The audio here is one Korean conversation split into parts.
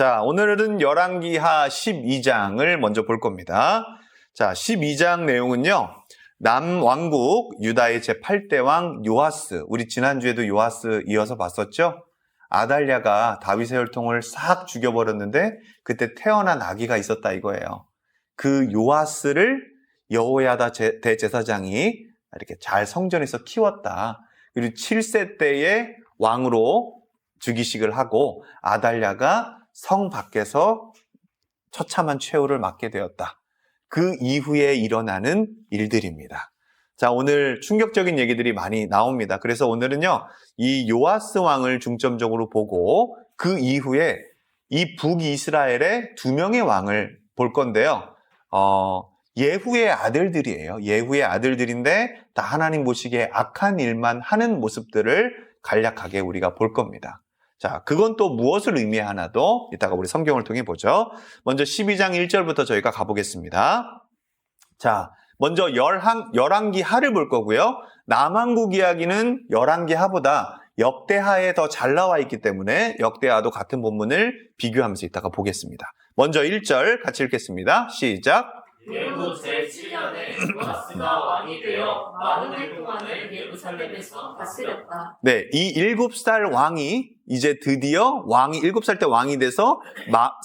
자, 오늘은 열왕기하 12장을 먼저 볼 겁니다. 자, 12장 내용은요. 남왕국 유다의 제8대 왕 요아스, 우리 지난주에도 요아스 이어서 봤었죠? 아달랴가 다윗의 혈통을 싹 죽여버렸는데 그때 태어난 아기가 있었다 이거예요. 그 요아스를 여호야다 대제사장이 이렇게 잘 성전에서 키웠다. 그리고 7세 때에 왕으로 즉위식을 하고 아달랴가 성 밖에서 처참한 최후를 맞게 되었다. 그 이후에 일어나는 일들입니다. 자, 오늘 충격적인 얘기들이 많이 나옵니다. 그래서 오늘은요, 이 요아스 왕을 중점적으로 보고 그 이후에 이 북이스라엘의 2명의 왕을 볼 건데요. 예후의 아들들이에요. 예후의 아들들인데 다 하나님 보시기에 악한 일만 하는 모습들을 간략하게 우리가 볼 겁니다. 자, 그건 또 무엇을 의미하나도 이따가 우리 성경을 통해 보죠. 먼저 12장 1절부터 저희가 가보겠습니다. 자, 먼저 열왕기하를 볼 거고요. 남왕국 이야기는 열왕기하보다 역대하에 더 잘 나와 있기 때문에 역대하도 같은 본문을 비교하면서 이따가 보겠습니다. 먼저 1절 같이 읽겠습니다. 시작. 예후 제7년에 요아스가 왕이 되어 40년 동안을 예루살렘에서 다스렸다. 네, 이 7살 왕이 이제 드디어 왕이 7살 때 왕이 돼서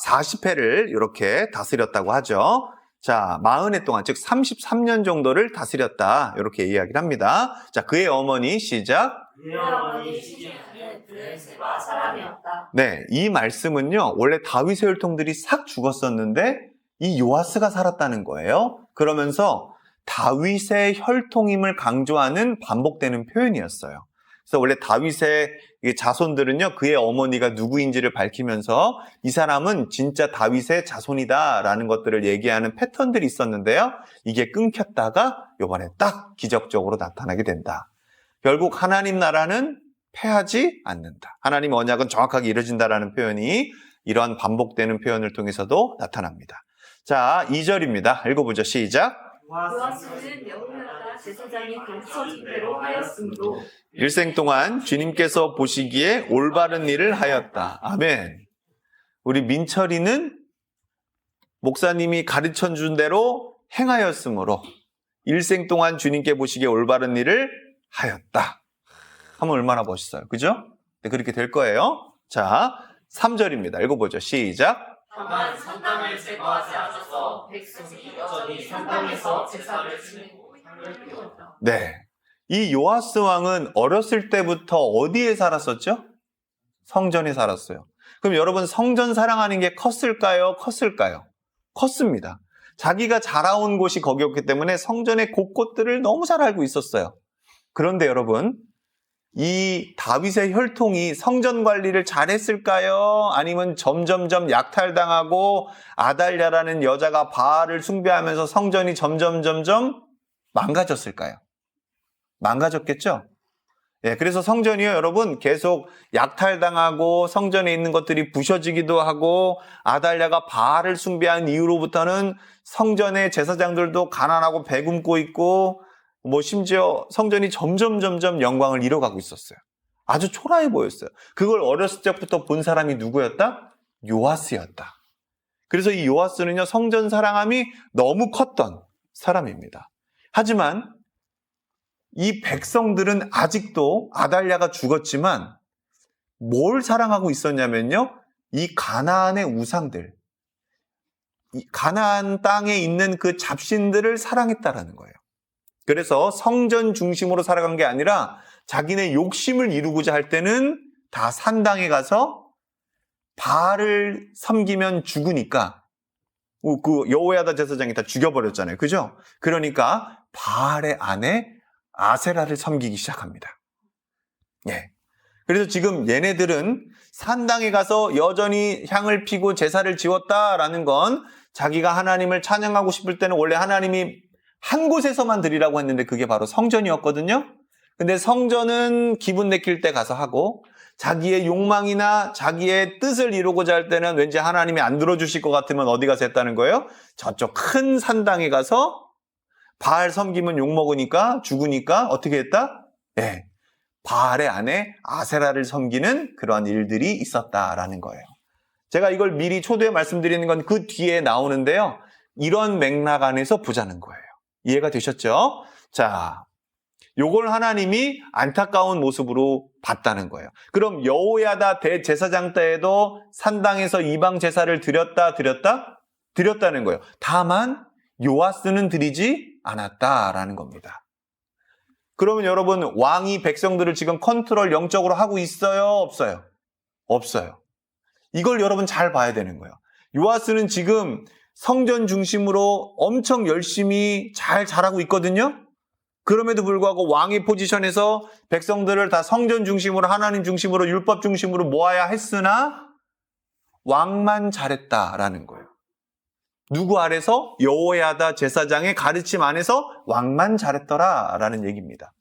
40회를 이렇게 다스렸다고 하죠. 자, 40해 동안 즉 33년 정도를 다스렸다 이렇게 이야기를 합니다. 자, 그의 어머니 시작. 그의 어머니 시기하는 브엘세바 사람이었다. 네, 이 말씀은요 원래 다윗의 혈통들이 싹 죽었었는데 이 요아스가 살았다는 거예요. 그러면서 다윗의 혈통임을 강조하는 반복되는 표현이었어요. 그래서 원래 다윗의 자손들은요, 그의 어머니가 누구인지를 밝히면서 이 사람은 진짜 다윗의 자손이다라는 것들을 얘기하는 패턴들이 있었는데요. 이게 끊겼다가 이번에 딱 기적적으로 나타나게 된다. 결국 하나님 나라는 패하지 않는다. 하나님 언약은 정확하게 이루어진다라는 표현이 이러한 반복되는 표현을 통해서도 나타납니다. 자, 2절입니다. 읽어보죠. 시작. 요아스는 여호야다 제사장이 가르쳐준 대로 하였으므로 일생 동안 주님께서 보시기에 올바른 일을 하였다. 아멘. 우리 민철이는 목사님이 가르쳐준 대로 행하였으므로 일생 동안 주님께 보시기에 올바른 일을 하였다. 하면 얼마나 멋있어요. 그죠? 네, 그렇게 될 거예요. 자, 3절입니다. 읽어보죠. 시작. 다만 산당을 제거하지 않아서 백성이 여전히 산당에서 제사를 지내고 향을 피웠다. 네. 이 요아스 왕은 어렸을 때부터 어디에 살았었죠? 성전에 살았어요. 그럼 여러분 성전 사랑하는 게 컸을까요? 컸습니다. 자기가 자라온 곳이 거기였기 때문에 성전의 곳곳들을 너무 잘 알고 있었어요. 그런데 여러분, 이 다윗의 혈통이 성전 관리를 잘했을까요? 아니면 점점점 약탈당하고 아달랴라는 여자가 바알을 숭배하면서 성전이 점점 망가졌을까요? 망가졌겠죠? 예, 그래서 성전이요, 여러분, 계속 약탈당하고 성전에 있는 것들이 부셔지기도 하고 아달랴가 바알을 숭배한 이후로부터는 성전의 제사장들도 가난하고 배굶고 있고 심지어 성전이 점점 영광을 잃어가고 있었어요. 아주 초라해 보였어요. 그걸 어렸을 적부터 본 사람이 누구였다? 요아스였다. 그래서 이 요아스는요, 성전 사랑함이 너무 컸던 사람입니다. 하지만 이 백성들은 아직도 아달랴가 죽었지만 뭘 사랑하고 있었냐면요, 이 가나안의 우상들, 이 가나안 땅에 있는 그 잡신들을 사랑했다라는 거예요. 그래서 성전 중심으로 살아간 게 아니라 자기네 욕심을 이루고자 할 때는 다 산당에 가서 바알을 섬기면 죽으니까 그 여호야다 제사장이 다 죽여버렸잖아요. 그죠? 그러니까 바알의 아내 아세라를 섬기기 시작합니다. 예. 그래서 지금 얘네들은 산당에 가서 여전히 향을 피고 제사를 지웠다라는 건 자기가 하나님을 찬양하고 싶을 때는 원래 하나님이 한 곳에서만 드리라고 했는데 그게 바로 성전이었거든요. 근데 성전은 기분 내킬 때 가서 하고 자기의 욕망이나 자기의 뜻을 이루고자 할 때는 왠지 하나님이 안 들어주실 것 같으면 어디 가서 했다는 거예요? 저쪽 큰 산당에 가서 바알 섬기면 욕먹으니까 죽으니까 어떻게 했다? 네, 바알의 아내 아세라를 섬기는 그러한 일들이 있었다라는 거예요. 제가 이걸 미리 초두에 말씀드리는 건 그 뒤에 나오는데요. 이런 맥락 안에서 보자는 거예요. 이해가 되셨죠? 자, 요걸 하나님이 안타까운 모습으로 봤다는 거예요. 그럼 여호야다 대제사장 때에도 산당에서 이방 제사를 드렸다는 거예요. 다만 요아스는 드리지 않았다라는 겁니다. 그러면 여러분, 왕이 백성들을 지금 컨트롤 영적으로 하고 있어요? 없어요? 없어요. 이걸 여러분 잘 봐야 되는 거예요. 요아스는 지금 성전 중심으로 엄청 열심히 잘 자라고 있거든요. 그럼에도 불구하고 왕의 포지션에서 백성들을 다 성전 중심으로, 하나님 중심으로, 율법 중심으로 모아야 했으나 왕만 잘했다라는 거예요. 누구 아래서? 여호야다 제사장의 가르침 안에서 왕만 잘했더라라는 얘기입니다.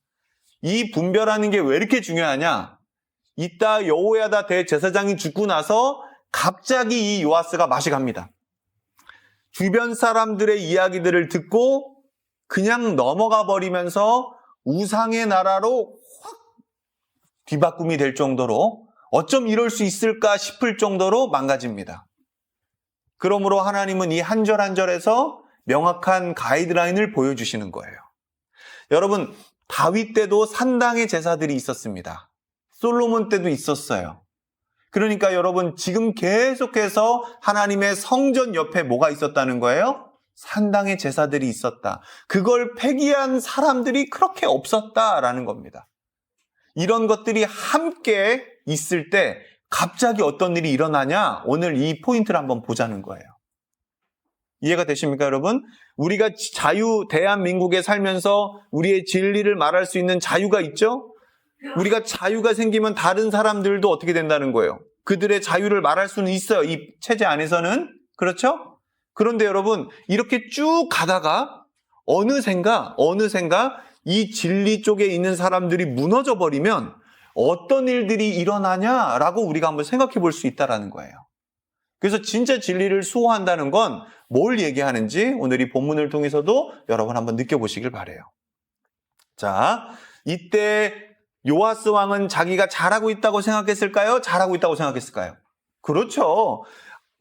이 분별하는 게 왜 이렇게 중요하냐? 이따 여호야다 대제사장이 죽고 나서 갑자기 이 요아스가 맛이 갑니다. 주변 사람들의 이야기들을 듣고 그냥 넘어가 버리면서 우상의 나라로 확 뒤바꿈이 될 정도로, 어쩜 이럴 수 있을까 싶을 정도로 망가집니다. 그러므로 하나님은 이 한 절 한 절에서 명확한 가이드라인을 보여주시는 거예요. 여러분, 다윗 때도 산당의 제사들이 있었습니다. 솔로몬 때도 있었어요. 그러니까 여러분, 지금 계속해서 하나님의 성전 옆에 뭐가 있었다는 거예요? 산당의 제사들이 있었다. 그걸 폐기한 사람들이 그렇게 없었다라는 겁니다. 이런 것들이 함께 있을 때 갑자기 어떤 일이 일어나냐? 오늘 이 포인트를 한번 보자는 거예요. 이해가 되십니까, 여러분? 우리가 대한민국에 살면서 우리의 진리를 말할 수 있는 자유가 있죠? 우리가 자유가 생기면 다른 사람들도 어떻게 된다는 거예요? 그들의 자유를 말할 수는 있어요. 이 체제 안에서는. 그렇죠? 그런데 여러분, 이렇게 쭉 가다가 어느샌가 이 진리 쪽에 있는 사람들이 무너져 버리면 어떤 일들이 일어나냐라고 우리가 한번 생각해 볼 수 있다는 거예요. 그래서 진짜 진리를 수호한다는 건 뭘 얘기하는지 오늘 이 본문을 통해서도 여러분 한번 느껴보시길 바라요. 자, 이때 요아스 왕은 자기가 잘하고 있다고 생각했을까요? 잘하고 있다고 생각했을까요? 그렇죠.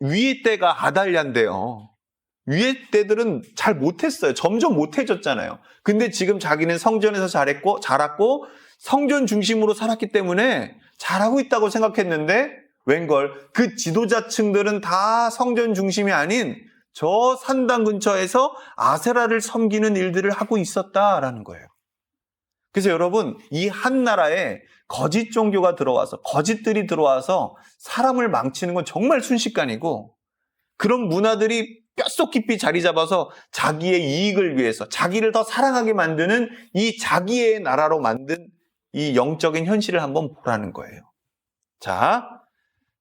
위의 때가 아달랴인데요. 위의 때들은 잘 못했어요. 점점 못해졌잖아요. 근데 지금 자기는 성전에서 자랐고 성전 중심으로 살았기 때문에 잘하고 있다고 생각했는데 웬걸 그 지도자층들은 다 성전 중심이 아닌 저 산당 근처에서 아세라를 섬기는 일들을 하고 있었다라는 거예요. 그래서 여러분, 이 한 나라에 거짓 종교가 들어와서, 거짓들이 들어와서 사람을 망치는 건 정말 순식간이고, 그런 문화들이 뼛속 깊이 자리 잡아서 자기의 이익을 위해서, 자기를 더 사랑하게 만드는 이 자기의 나라로 만든 이 영적인 현실을 한번 보라는 거예요. 자,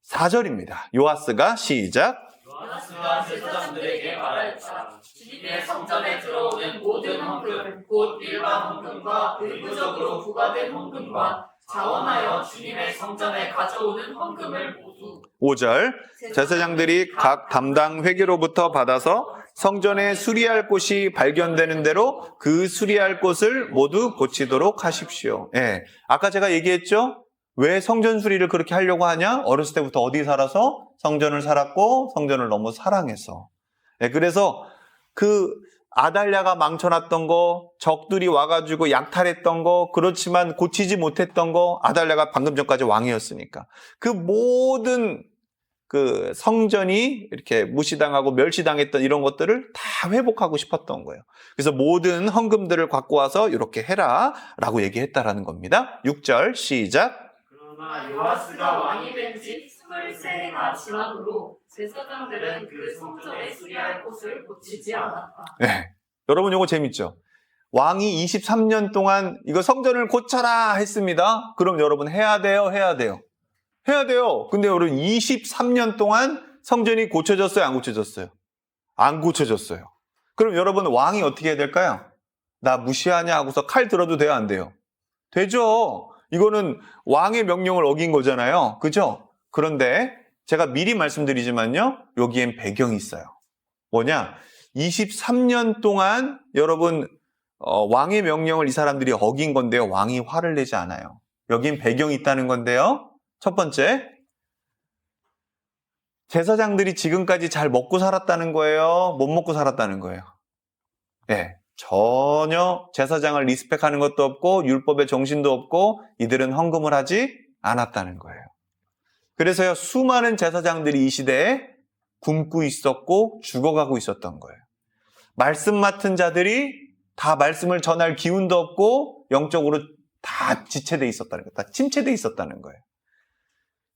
4절입니다. 요아스가 시작. 요아스가 제사장들에게 말하였다. 주님의 성전에 들어오는 모든 헌금, 곧 일반 헌금과 의무적으로 부과된 헌금과 자원하여 주님의 성전에 가져오는 헌금을 모두 5절 제사장들이 각 담당 회계로부터 받아서 성전에 수리할 곳이 발견되는 대로 그 수리할 곳을 모두 고치도록 하십시오. 예, 아까 제가 얘기했죠? 왜 성전 수리를 그렇게 하려고 하냐? 어렸을 때부터 어디 살아서? 성전을 살았고 성전을 너무 사랑해서. 예, 그래서 그 아달랴가 망쳐놨던 거, 적들이 와가지고 약탈했던 거, 그렇지만 고치지 못했던 거, 아달랴가 방금 전까지 왕이었으니까. 그 모든 그 성전이 이렇게 무시당하고 멸시당했던 이런 것들을 다 회복하고 싶었던 거예요. 그래서 모든 헌금들을 갖고 와서 이렇게 해라 라고 얘기했다라는 겁니다. 6절 시작. 그러나 요아스가 왕이 된 지 23해가 지나도록 제사장들은 그 성전에 수리할 곳을 고치지 않았다. 네. 여러분 이거 재밌죠? 왕이 23년 동안 이거 성전을 고쳐라 했습니다. 그럼 여러분 해야 돼요? 해야 돼요? 해야 돼요. 근데 여러분 23년 동안 성전이 고쳐졌어요? 안 고쳐졌어요? 안 고쳐졌어요. 그럼 여러분 왕이 어떻게 해야 될까요? 나 무시하냐 하고서 칼 들어도 돼요? 안 돼요? 되죠. 이거는 왕의 명령을 어긴 거잖아요. 그죠? 그런데 제가 미리 말씀드리지만요. 여기엔 배경이 있어요. 뭐냐? 23년 동안 여러분 왕의 명령을 이 사람들이 어긴 건데요. 왕이 화를 내지 않아요. 여긴 배경이 있다는 건데요. 첫 번째, 제사장들이 지금까지 잘 먹고 살았다는 거예요? 못 먹고 살았다는 거예요? 예, 전혀 제사장을 리스펙하는 것도 없고 율법의 정신도 없고 이들은 헌금을 하지 않았다는 거예요. 그래서요, 수많은 제사장들이 이 시대에 굶고 있었고 죽어가고 있었던 거예요. 말씀 맡은 자들이 다 말씀을 전할 기운도 없고 영적으로 다 지체돼 있었다는 거예요. 다 침체돼 있었다는 거예요.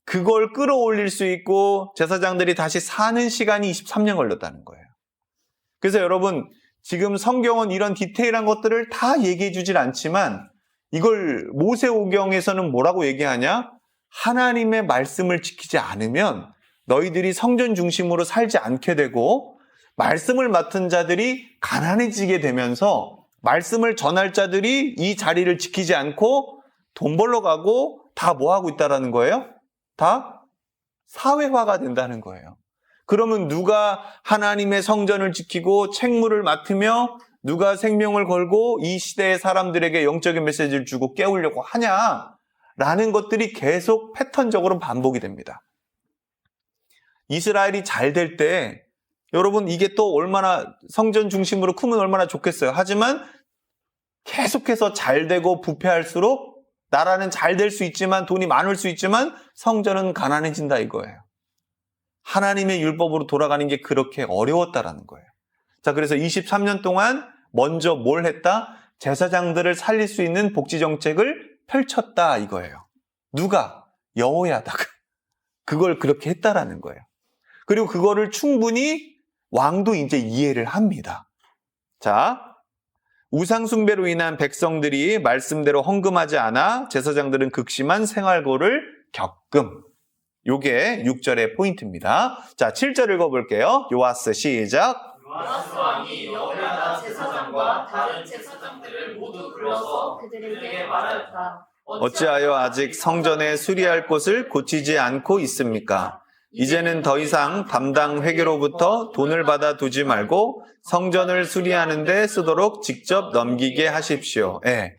그걸 끌어올릴 수 있고 제사장들이 다시 사는 시간이 23년 걸렸다는 거예요. 그래서 여러분, 지금 성경은 이런 디테일한 것들을 다 얘기해 주질 않지만 이걸 모세오경에서는 뭐라고 얘기하냐? 하나님의 말씀을 지키지 않으면 너희들이 성전 중심으로 살지 않게 되고 말씀을 맡은 자들이 가난해지게 되면서 말씀을 전할 자들이 이 자리를 지키지 않고 돈 벌러 가고 다 뭐 하고 있다라는 거예요? 다 사회화가 된다는 거예요. 그러면 누가 하나님의 성전을 지키고 책무를 맡으며 누가 생명을 걸고 이 시대의 사람들에게 영적인 메시지를 주고 깨우려고 하냐라는 것들이 계속 패턴적으로 반복이 됩니다. 이스라엘이 잘 될 때 여러분 이게 또 얼마나 성전 중심으로 크면 얼마나 좋겠어요. 하지만 계속해서 잘 되고 부패할수록 나라는 잘 될 수 있지만 돈이 많을 수 있지만 성전은 가난해진다 이거예요. 하나님의 율법으로 돌아가는 게 그렇게 어려웠다라는 거예요. 자, 그래서 23년 동안 먼저 뭘 했다? 제사장들을 살릴 수 있는 복지 정책을 펼쳤다 이거예요. 누가? 여호야다가 그걸 그렇게 했다라는 거예요. 그리고 그거를 충분히 왕도 이제 이해를 합니다. 자, 우상숭배로 인한 백성들이 말씀대로 헌금하지 않아 제사장들은 극심한 생활고를 겪음. 요게 6절의 포인트입니다. 자, 7절 읽어볼게요. 요아스 시작. 요아스 왕이 여호야다 제사장과 다른 제사장들을 모두 불러서 그들에게 말하였다. 어찌하여 아직 성전에 수리할 곳을 고치지 않고 있습니까? 이제는 더 이상 담당 회계로부터 돈을 받아 두지 말고 성전을 수리하는 데 쓰도록 직접 넘기게 하십시오. 예.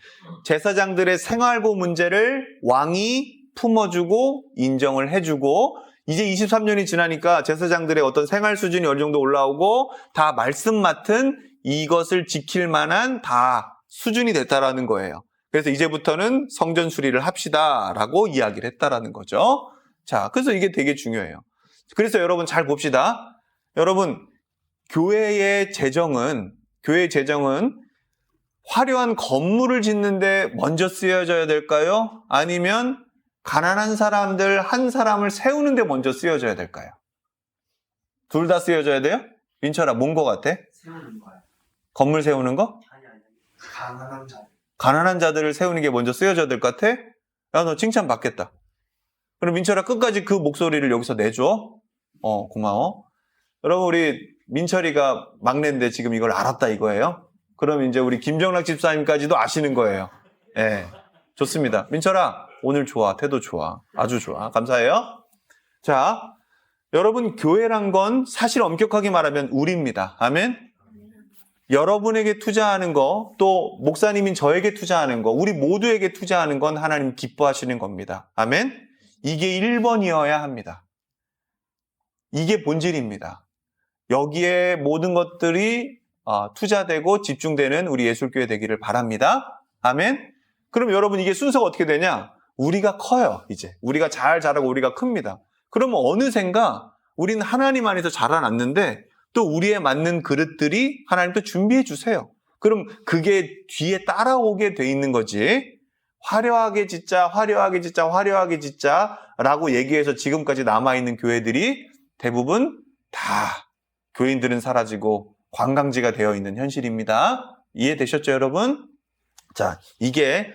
제사장들의 생활고 문제를 왕이 품어주고 인정을 해주고 이제 23년이 지나니까 제사장들의 어떤 생활 수준이 어느 정도 올라오고 다 말씀 맡은 이것을 지킬 만한 다 수준이 됐다라는 거예요. 그래서 이제부터는 성전 수리를 합시다라고 이야기를 했다라는 거죠. 자, 그래서 이게 되게 중요해요. 그래서 여러분 잘 봅시다. 여러분, 교회의 재정은 화려한 건물을 짓는데 먼저 쓰여져야 될까요? 아니면 가난한 사람들 한 사람을 세우는데 먼저 쓰여져야 될까요? 둘 다 쓰여져야 돼요? 민철아, 뭔 거 같아? 세우는 거야. 건물 세우는 거? 아니. 가난한 자. 가난한 자들을 세우는 게 먼저 쓰여져야 될 것 같아? 야, 너 칭찬 받겠다. 그럼 민철아 끝까지 그 목소리를 여기서 내줘. 고마워. 여러분, 우리 민철이가 막내인데 지금 이걸 알았다 이거예요? 그럼 이제 우리 김정락 집사님까지도 아시는 거예요. 예. 좋습니다. 민철아, 오늘 좋아. 태도 좋아. 아주 좋아. 감사해요. 자, 여러분, 교회란 건 사실 엄격하게 말하면 우리입니다. 아멘? 여러분에게 투자하는 거, 또 목사님인 저에게 투자하는 거, 우리 모두에게 투자하는 건 하나님 기뻐하시는 겁니다. 아멘? 이게 1번이어야 합니다. 이게 본질입니다. 여기에 모든 것들이 투자되고 집중되는 우리 예술교회 되기를 바랍니다. 아멘? 그럼 여러분 이게 순서가 어떻게 되냐? 우리가 커요, 이제. 우리가 잘 자라고 우리가 큽니다. 그러면 어느샌가 우리는 하나님 안에서 자라났는데 또 우리에 맞는 그릇들이 하나님 또 준비해 주세요. 그럼 그게 뒤에 따라오게 돼 있는 거지. 화려하게 짓자, 화려하게 짓자, 화려하게 짓자 라고 얘기해서 지금까지 남아있는 교회들이 대부분 다 교인들은 사라지고 관광지가 되어 있는 현실입니다. 이해되셨죠, 여러분? 자, 이게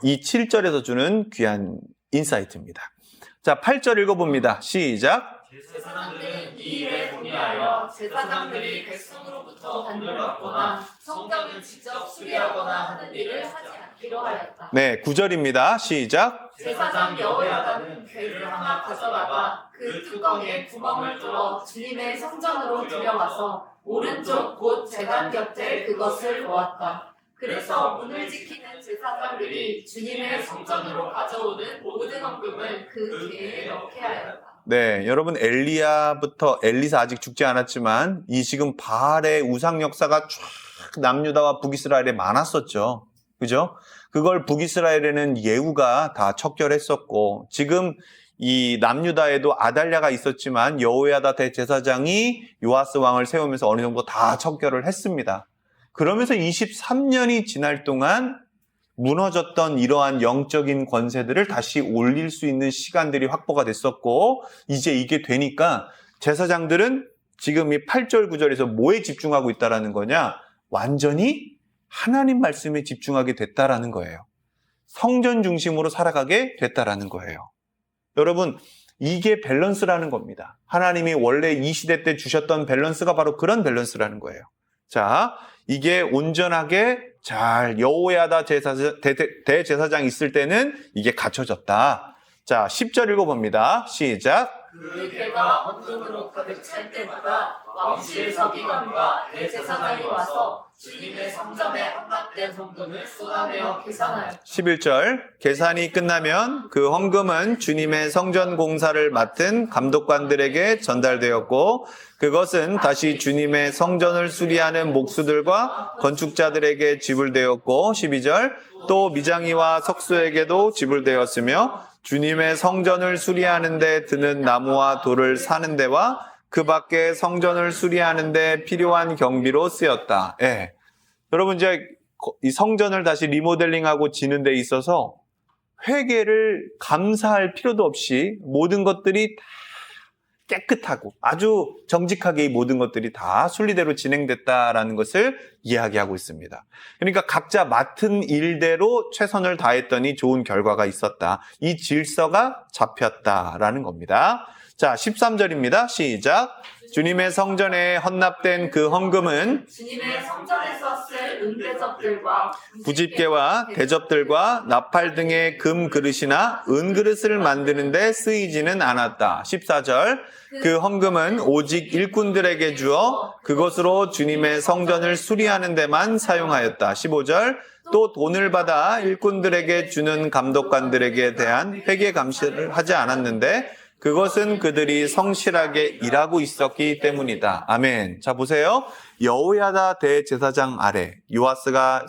이 7절에서 주는 귀한 인사이트입니다. 자, 8절 읽어봅니다. 시작. 제사장들은 이 일에 동의하여 제사장들이 백성으로부터 돈을 받거나 성전을 직접 수리하거나 하는 일을 하지 않기로 하였다. 네, 9절입니다. 시작. 제사장 여호야다는 괴를 하나 가져다가 그 뚜껑에 구멍을 뚫어 주님의 성전으로 들여와서 오른쪽 곧 제단 곁에 그것을 놓았다. 그래서 문을 지키는 제사장들이 주님의 성전으로 가져오는 모든 헌금을 그 궤에 넣게 하였다. 네, 여러분 엘리야부터 엘리사 아직 죽지 않았지만 이 지금 바알의 우상 역사가 쫙 남유다와 북이스라엘에 많았었죠. 그죠? 그걸 북이스라엘에는 예후가 다 척결했었고 지금 이 남유다에도 아달랴가 있었지만 여호야다 대제사장이 요아스 왕을 세우면서 어느 정도 다 척결을 했습니다. 그러면서 23년이 지날 동안 무너졌던 이러한 영적인 권세들을 다시 올릴 수 있는 시간들이 확보가 됐었고 이제 이게 되니까 제사장들은 지금 이 8절 9절에서 뭐에 집중하고 있다라는 거냐? 완전히 하나님 말씀에 집중하게 됐다라는 거예요. 성전 중심으로 살아가게 됐다라는 거예요. 여러분, 이게 밸런스라는 겁니다. 하나님이 원래 이 시대 때 주셨던 밸런스가 바로 그런 밸런스라는 거예요. 자, 이게 온전하게 잘 여호야다 대제사장 있을 때는 이게 갖춰졌다. 자, 10절 읽어봅니다. 시작. 그 배가 헌금으로 가득 찰 때마다 왕실 서기관과 대제사장이 와서 주님의 성전에 헌납된 헌금을 쏟아내어 계산하여 11절 계산이 끝나면 그 헌금은 주님의 성전 공사를 맡은 감독관들에게 전달되었고 그것은 다시 주님의 성전을 수리하는 목수들과 건축자들에게 지불되었고 12절 또 미장이와 석수에게도 지불되었으며 주님의 성전을 수리하는 데 드는 나무와 돌을 사는 데와 그 밖에 성전을 수리하는 데 필요한 경비로 쓰였다. 예. 여러분 이제 이 성전을 다시 리모델링하고 지는 데 있어서 회개를 감사할 필요도 없이 모든 것들이 다 깨끗하고 아주 정직하게 이 모든 것들이 다 순리대로 진행됐다라는 것을 이야기하고 있습니다. 그러니까 각자 맡은 일대로 최선을 다했더니 좋은 결과가 있었다. 이 질서가 잡혔다라는 겁니다. 자, 13절입니다. 시작. 주님의 성전에 헌납된 그 헌금은 주님의 성전에서 쓸 은대접들과 부집개와 대접들과 나팔 등의 금 그릇이나 은 그릇을 만드는 데 쓰이지는 않았다. 14절 그 헌금은 오직 일꾼들에게 주어 그것으로 주님의 성전을 수리하는 데만 사용하였다. 15절 또 돈을 받아 일꾼들에게 주는 감독관들에게 대한 회계 감시를 하지 않았는데 그것은 그들이 성실하게 일하고 있었기 때문이다. 아멘. 자, 보세요. 여호야다 대제사장 아래 요아스가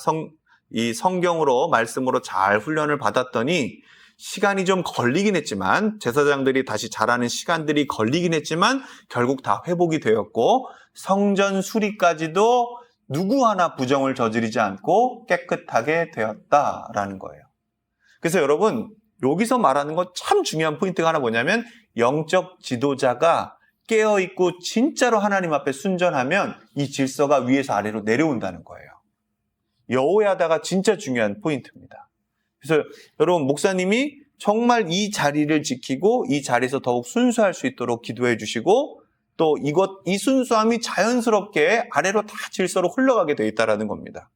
이 성경으로 말씀으로 잘 훈련을 받았더니 시간이 좀 걸리긴 했지만 제사장들이 다시 잘하는 시간들이 걸리긴 했지만 결국 다 회복이 되었고 성전 수리까지도 누구 하나 부정을 저지르지 않고 깨끗하게 되었다라는 거예요. 그래서 여러분 여기서 말하는 건 참 중요한 포인트가 하나 뭐냐면 영적 지도자가 깨어있고 진짜로 하나님 앞에 순전하면 이 질서가 위에서 아래로 내려온다는 거예요. 여호야다가 진짜 중요한 포인트입니다. 그래서 여러분 목사님이 정말 이 자리를 지키고 이 자리에서 더욱 순수할 수 있도록 기도해 주시고 또 이 순수함이 자연스럽게 아래로 다 질서로 흘러가게 돼 있다는 겁니다.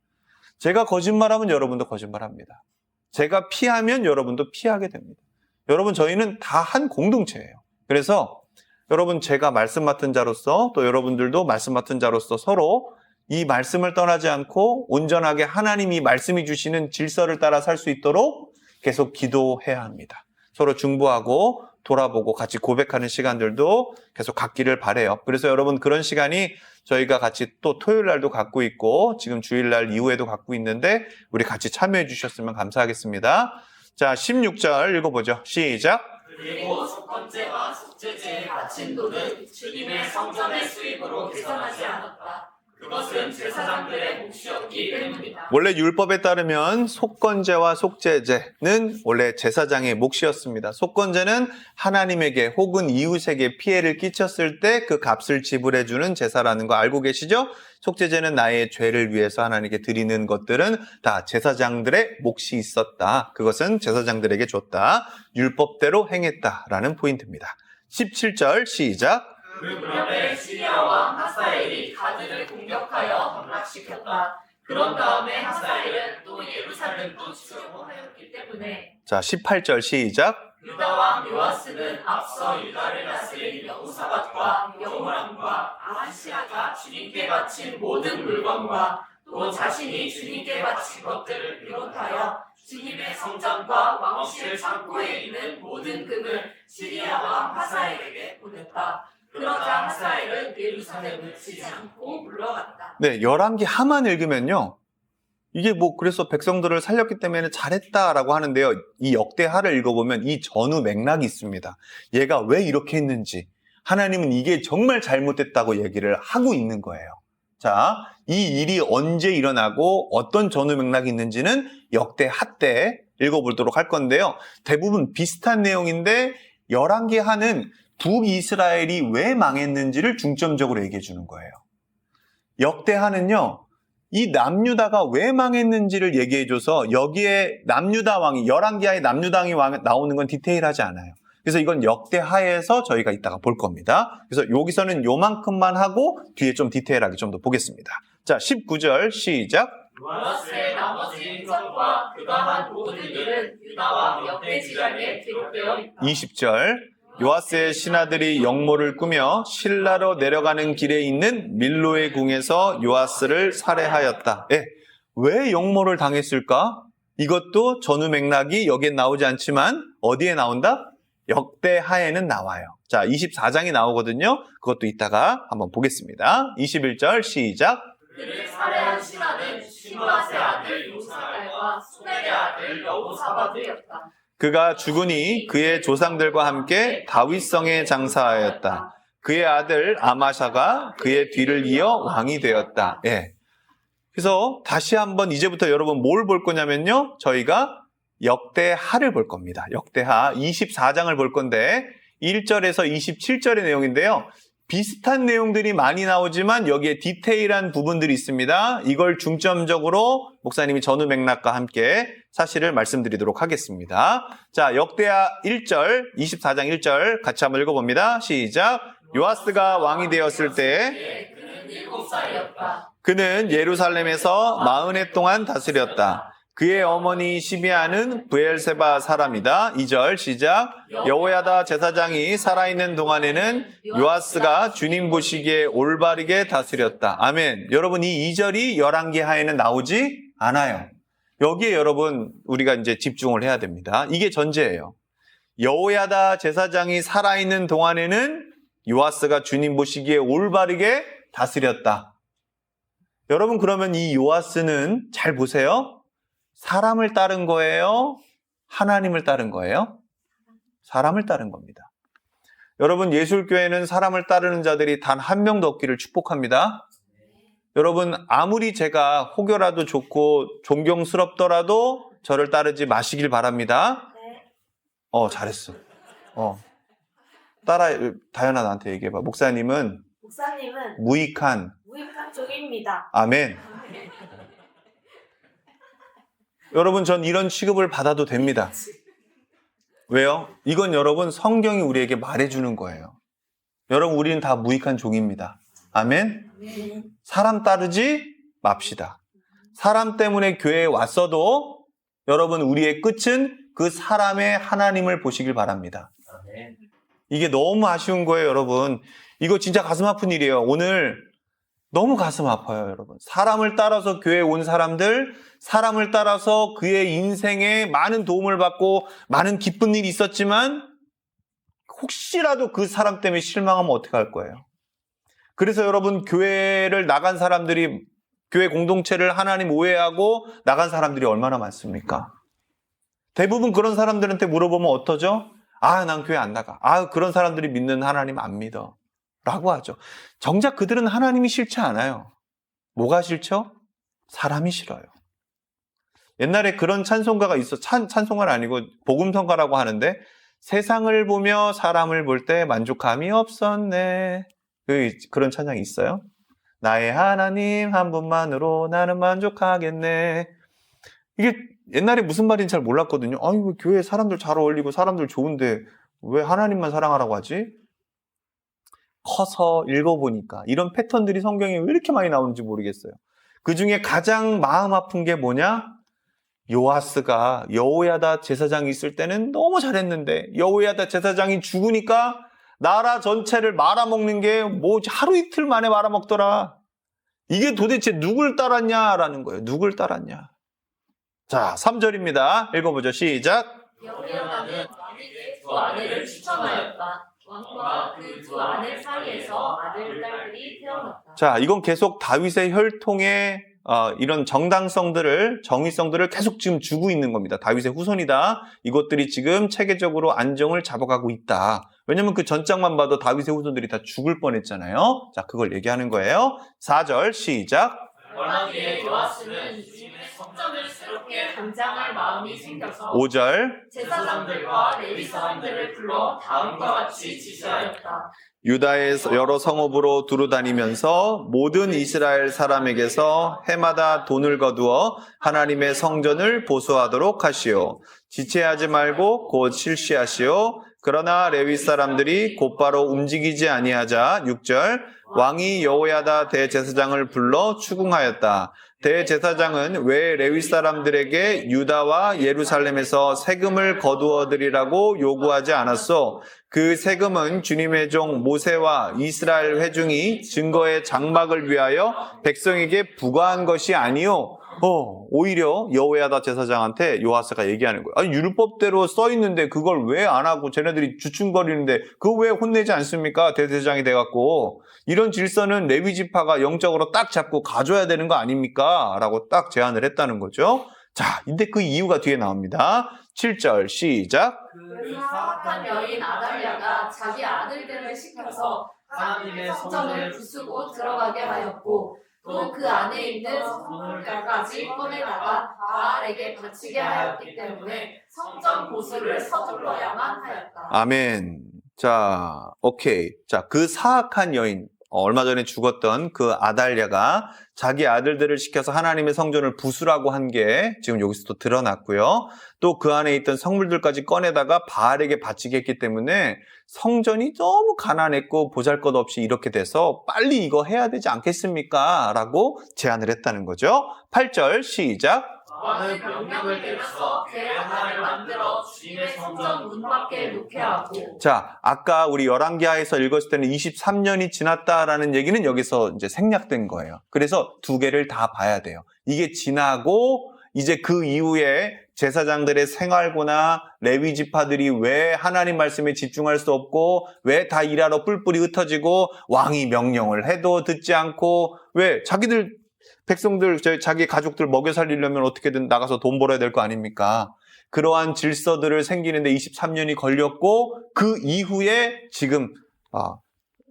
제가 거짓말하면 여러분도 거짓말합니다. 제가 피하면 여러분도 피하게 됩니다. 여러분 저희는 다 한 공동체예요. 그래서 여러분 제가 말씀 맡은 자로서 또 여러분들도 말씀 맡은 자로서 서로 이 말씀을 떠나지 않고 온전하게 하나님이 말씀이 주시는 질서를 따라 살 수 있도록 계속 기도해야 합니다. 서로 중보하고 돌아보고 같이 고백하는 시간들도 계속 갖기를 바라요. 그래서 여러분 그런 시간이 저희가 같이 또 토요일 날도 갖고 있고 지금 주일날 이후에도 갖고 있는데 우리 같이 참여해 주셨으면 감사하겠습니다. 자, 16절 읽어보죠. 시작. 그리고 속건제와 속죄제에 바친 돈은 주님의 성전의 수입으로 계산하지 않았다. 그것은 제사장들의 몫이었기 때문이다. 원래 율법에 따르면 속건제와 속죄제는 원래 제사장의 몫이었습니다. 속건제는 하나님에게 혹은 이웃에게 피해를 끼쳤을 때 그 값을 지불해주는 제사라는 거 알고 계시죠? 속죄제는 나의 죄를 위해서 하나님께 드리는 것들은 다 제사장들의 몫이 있었다. 그것은 제사장들에게 줬다. 율법대로 행했다라는 포인트입니다. 17절 시작. 그 무렵에 시리아 왕 하사엘이 가드를 공격하여 함락시켰다. 그런 다음에 하사엘은 또 예루살렘도 치려고 하였기 때문에 자, 18절 시작. 유다 왕 요아스는 앞서 유다를 다스린 여호사밧과 여호람과 아하시아가 주님께 바친 모든 물건과 또 자신이 주님께 바친 것들을 비롯하여 주님의 성전과 왕실 창고에 있는 모든 금을 시리아 왕 하사엘에게 보냈다. 그러자 하사엘은 예루살렘을 치지 않고 물러갔다. 네, 열왕기 하만 읽으면요. 이게 뭐 그래서 백성들을 살렸기 때문에 잘했다라고 하는데요. 이 역대하를 읽어보면 이 전후 맥락이 있습니다. 얘가 왜 이렇게 했는지, 하나님은 이게 정말 잘못됐다고 얘기를 하고 있는 거예요. 자, 이 일이 언제 일어나고 어떤 전후 맥락이 있는지는 역대하 때 읽어보도록 할 건데요. 대부분 비슷한 내용인데 열왕기하는 북이스라엘이 왜 망했는지를 중점적으로 얘기해 주는 거예요. 역대하는요, 이 남유다가 왜 망했는지를 얘기해줘서 여기에 남유다 왕이, 열왕기하에 남유다 왕이 나오는 건 디테일하지 않아요. 그래서 이건 역대하에서 저희가 이따가 볼 겁니다. 그래서 여기서는 요만큼만 하고 뒤에 좀 디테일하게 좀 더 보겠습니다. 자, 19절 시작. 요아스의 나머지 행적과 그가 한 모든 일은 유다와 역대지략에 기록되어 있다. 20절. 요아스의 신하들이 역모를 꾸며 실라로 내려가는 길에 있는 밀로의 궁에서 요아스를 살해하였다. 예, 왜 역모를 당했을까? 이것도 전후 맥락이 여기에 나오지 않지만 어디에 나온다? 역대하에는 나와요. 자, 24장이 나오거든요. 그것도 이따가 한번 보겠습니다. 21절 시작. 그를 살해한 신하는 시므앗의 아들 요사갈과 수넬의 아들 여호사밧이었다. 그가 죽으니 그의 조상들과 함께 다윗성에 장사하였다. 그의 아들 아마샤가 그의 뒤를 이어 왕이 되었다. 예. 그래서 다시 한번 이제부터 여러분 뭘 볼 거냐면요. 저희가 역대하를 볼 겁니다. 역대하 24장을 볼 건데 1절에서 27절의 내용인데요. 비슷한 내용들이 많이 나오지만 여기에 디테일한 부분들이 있습니다. 이걸 중점적으로 목사님이 전후 맥락과 함께 사실을 말씀드리도록 하겠습니다. 자, 역대하 1절, 24장 1절 같이 한번 읽어봅니다. 시작. 요아스가 왕이 되었을 때 그는 7살이었다. 그는 예루살렘에서 40해 동안 다스렸다. 그의 어머니 시비아는 브엘세바 사람이다. 2절 시작. 여호야다 제사장이 살아있는 동안에는 요아스가 주님 보시기에 올바르게 다스렸다. 아멘. 여러분 이 2절이 열왕기하에는 나오지 않아요. 여기에 여러분 우리가 이제 집중을 해야 됩니다. 이게 전제예요. 여호야다 제사장이 살아있는 동안에는 요아스가 주님 보시기에 올바르게 다스렸다. 여러분 그러면 이 요아스는 잘 보세요. 사람을 따른 거예요? 하나님을 따른 거예요? 사람을 따른 겁니다. 여러분 예술교회는 사람을 따르는 자들이 단 한 명도 없기를 축복합니다. 여러분 아무리 제가 혹여라도 좋고 존경스럽더라도 저를 따르지 마시길 바랍니다. 잘했어. 다현아 나한테 얘기해봐. 목사님은 무익한 종입니다. 아멘. 여러분 전 이런 취급을 받아도 됩니다. 왜요? 이건 여러분 성경이 우리에게 말해주는 거예요. 여러분 우리는 다 무익한 종입니다. 아멘. 사람 따르지 맙시다. 사람 때문에 교회에 왔어도 여러분 우리의 끝은 그 사람의 하나님을 보시길 바랍니다. 이게 너무 아쉬운 거예요, 여러분. 이거 진짜 가슴 아픈 일이에요. 오늘 너무 가슴 아파요, 여러분. 사람을 따라서 교회에 온 사람들, 사람을 따라서 그의 인생에 많은 도움을 받고 많은 기쁜 일이 있었지만 혹시라도 그 사람 때문에 실망하면 어떡할 거예요? 그래서 여러분 교회를 나간 사람들이, 교회 공동체를 하나님 오해하고 나간 사람들이 얼마나 많습니까? 대부분 그런 사람들한테 물어보면 어떠죠? 난 교회 안 나가. 그런 사람들이 믿는 하나님 안 믿어. 라고 하죠. 정작 그들은 하나님이 싫지 않아요. 뭐가 싫죠? 사람이 싫어요. 옛날에 그런 찬송가가 있어. 찬송가는 아니고 복음성가라고 하는데 세상을 보며 사람을 볼 때 만족함이 없었네. 그런 찬양이 있어요. 나의 하나님 한 분만으로 나는 만족하겠네. 이게 옛날에 무슨 말인지 잘 몰랐거든요. 왜 교회에 사람들 잘 어울리고 사람들 좋은데 왜 하나님만 사랑하라고 하지? 커서 읽어보니까 이런 패턴들이 성경에 왜 이렇게 많이 나오는지 모르겠어요. 그 중에 가장 마음 아픈 게 뭐냐? 요아스가 여호야다 제사장이 있을 때는 너무 잘했는데 여호야다 제사장이 죽으니까 나라 전체를 말아먹는 게 뭐 하루 이틀 만에 말아먹더라. 이게 도대체 누굴 따랐냐라는 거예요. 누굴 따랐냐. 자, 3절입니다. 읽어보죠. 시작. 여호야다는 왕에게 두 아내를 추천하였다. 왕과 그 두 아내 사이에서 아들, 딸들이 태어났다. 자, 이건 계속 다윗의 혈통의 이런 정의성들을 계속 지금 주고 있는 겁니다. 다윗의 후손이다. 이것들이 지금 체계적으로 안정을 잡아가고 있다. 왜냐면 그 전장만 봐도 다윗의 후손들이 다 죽을 뻔했잖아요. 자, 그걸 얘기하는 거예요. 4절 시작. 얼마 뒤에 요아스는 주님의 성전을 새롭게 감장할 마음이 생겨서 5절 제사장들과 레위 사람들을 불러 다음과 같이 지시하였다. 유다의 여러 성읍으로 두루다니면서 모든 이스라엘 사람에게서 해마다 돈을 거두어 하나님의 성전을 보수하도록 하시오. 지체하지 말고 곧 실시하시오. 그러나 레위 사람들이 곧바로 움직이지 아니하자 6절 왕이 여호야다 대제사장을 불러 추궁하였다. 대제사장은 왜 레위 사람들에게 유다와 예루살렘에서 세금을 거두어 드리라고 요구하지 않았소? 그 세금은 주님의 종 모세와 이스라엘 회중이 증거의 장막을 위하여 백성에게 부과한 것이 아니요. 오히려 여호야다 제사장한테 요아스가 얘기하는 거예요. 아니, 율법대로 써 있는데 그걸 왜 안 하고 쟤네들이 주춤거리는데 그거 왜 혼내지 않습니까? 대제사장이 돼갖고. 이런 질서는 레위 지파가 영적으로 딱 잡고 가져야 되는 거 아닙니까? 라고 딱 제안을 했다는 거죠. 자, 근데 그 이유가 뒤에 나옵니다. 7절 시작. 그 사악한 여인 아달랴가 자기 아들들을 시켜서 하나님의 성전을 부수고 들어가게 하였고 또 그 안에 있는 성물까지 꺼내다가 바알에게 바치게 하였기 때문에 성전 보수를 서둘러야만 하였다. 아멘. 자, 오케이. 자, 그 사악한 여인, 얼마 전에 죽었던 그 아달랴가 자기 아들들을 시켜서 하나님의 성전을 부수라고 한 게 지금 여기서 또 드러났고요. 또 그 안에 있던 성물들까지 꺼내다가 바알에게 바치게 했기 때문에 성전이 너무 가난했고 보잘것없이 이렇게 돼서 빨리 이거 해야 되지 않겠습니까? 라고 제안을 했다는 거죠. 8절 시작. 왕은 명령을 내려서 궤 하나를 만들어 주님의 성전 문 밖에 놓게 하고. 자, 아까 우리 열왕기하에서 읽었을 때는 23년이 지났다라는 얘기는 여기서 이제 생략된 거예요. 그래서 두 개를 다 봐야 돼요. 이게 지나고 이제 그 이후에 제사장들의 생활고나 레위 지파들이 왜 하나님 말씀에 집중할 수 없고 왜 다 일하러 뿔뿔이 흩어지고 왕이 명령을 해도 듣지 않고 왜 자기들 백성들, 자기 가족들 먹여 살리려면 어떻게든 나가서 돈 벌어야 될 거 아닙니까? 그러한 질서들을 생기는데 23년이 걸렸고 그 이후에 지금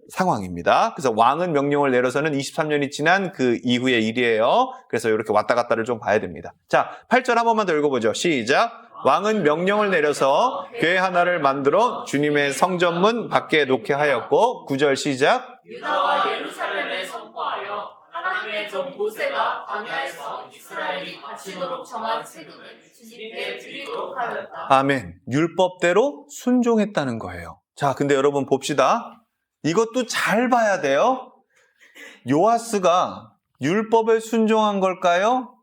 상황입니다. 그래서 왕은 명령을 내려서는 23년이 지난 그 이후의 일이에요. 그래서 이렇게 왔다 갔다를 좀 봐야 됩니다. 자, 8절 한 번만 더 읽어보죠. 시작. 왕은 명령을 내려서 궤 하나를 만들어 주님의 성전문 밖에 놓게 하였고 9절 시작. 유다와 예루살렘에 선포하여 하나님의 종 모세가 광야에서 이스라엘이 바치도록 정한 세금을 주님께 드리도록 하였다. 아멘. 율법대로 순종했다는 거예요. 자, 근데 여러분 봅시다. 이것도 잘 봐야 돼요. 요아스가 율법에 순종한 걸까요?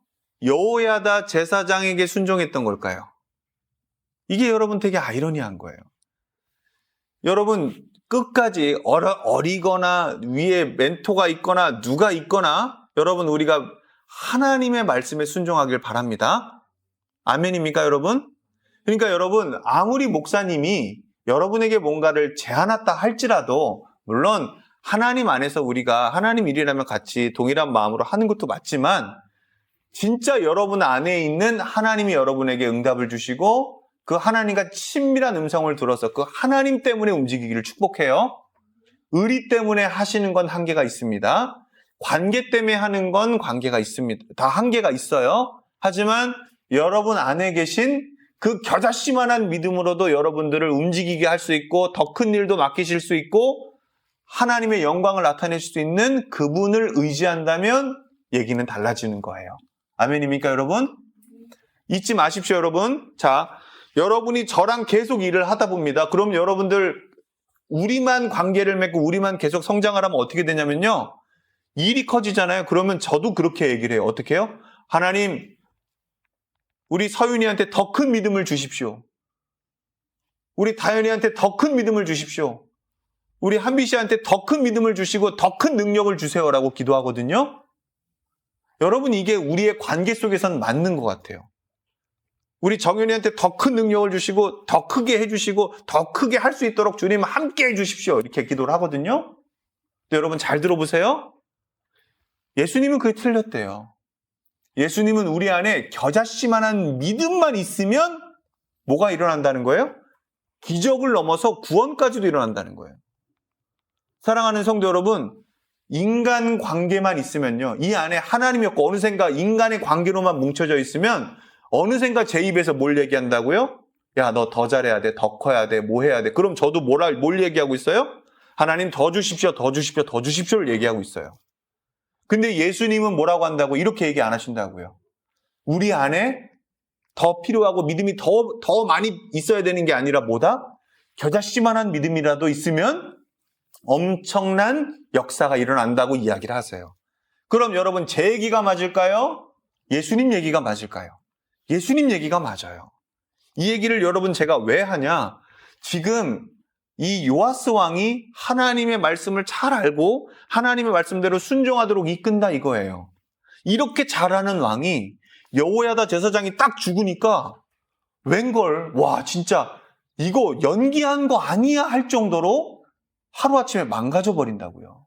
여호야다 제사장에게 순종했던 걸까요? 이게 여러분 되게 아이러니한 거예요. 여러분 끝까지 어리거나 위에 멘토가 있거나 누가 있거나 여러분 우리가 하나님의 말씀에 순종하길 바랍니다. 아멘입니까 여러분? 그러니까 여러분 아무리 목사님이 여러분에게 뭔가를 제안했다 할지라도 물론 하나님 안에서 우리가 하나님 일이라면 같이 동일한 마음으로 하는 것도 맞지만 진짜 여러분 안에 있는 하나님이 여러분에게 응답을 주시고 그 하나님과 친밀한 음성을 들어서 그 하나님 때문에 움직이기를 축복해요. 의리 때문에 하시는 건 한계가 있습니다. 관계 때문에 하는 건 관계가 있습니다. 다 한계가 있어요. 하지만 여러분 안에 계신 그 겨자씨만한 믿음으로도 여러분들을 움직이게 할 수 있고 더 큰 일도 맡기실 수 있고 하나님의 영광을 나타내실 수 있는 그분을 의지한다면 얘기는 달라지는 거예요. 아멘입니까 여러분? 잊지 마십시오 여러분. 자, 여러분이 저랑 계속 일을 하다 봅니다. 그럼 여러분들 우리만 관계를 맺고 우리만 계속 성장을 하면 어떻게 되냐면요. 일이 커지잖아요. 그러면 저도 그렇게 얘기를 해요. 어떻게 해요? 하나님 우리 서윤이한테 더 큰 믿음을 주십시오. 우리 다현이한테 더 큰 믿음을 주십시오. 우리 한비 씨한테 더 큰 믿음을 주시고 더 큰 능력을 주세요라고 기도하거든요. 여러분 이게 우리의 관계 속에선 맞는 것 같아요. 우리 정윤이한테 더 큰 능력을 주시고 더 크게 해주시고 더 크게 할 수 있도록 주님 함께 해주십시오. 이렇게 기도를 하거든요. 근데 여러분 잘 들어보세요. 예수님은 그게 틀렸대요. 예수님은 우리 안에 겨자씨만한 믿음만 있으면 뭐가 일어난다는 거예요? 기적을 넘어서 구원까지도 일어난다는 거예요. 사랑하는 성도 여러분, 인간 관계만 있으면요, 이 안에 하나님이 없고 어느샌가 인간의 관계로만 뭉쳐져 있으면 어느샌가 제 입에서 뭘 얘기한다고요? 야, 너 더 잘해야 돼, 더 커야 돼, 뭐 해야 돼. 그럼 저도 뭘 얘기하고 있어요? 하나님 더 주십시오, 더 주십시오, 더 주십시오를 얘기하고 있어요. 근데 예수님은 뭐라고 한다고? 이렇게 얘기 안 하신다고요. 우리 안에 더 필요하고 믿음이 더 많이 있어야 되는 게 아니라 뭐다? 겨자씨만한 믿음이라도 있으면 엄청난 역사가 일어난다고 이야기를 하세요. 그럼 여러분 제 얘기가 맞을까요? 예수님 얘기가 맞을까요? 예수님 얘기가 맞아요. 이 얘기를 여러분 제가 왜 하냐? 지금 이 요아스 왕이 하나님의 말씀을 잘 알고 하나님의 말씀대로 순종하도록 이끈다 이거예요. 이렇게 잘하는 왕이 여호야다 제사장이 딱 죽으니까 웬걸, 와 진짜 이거 연기한 거 아니야 할 정도로 하루아침에 망가져 버린다고요.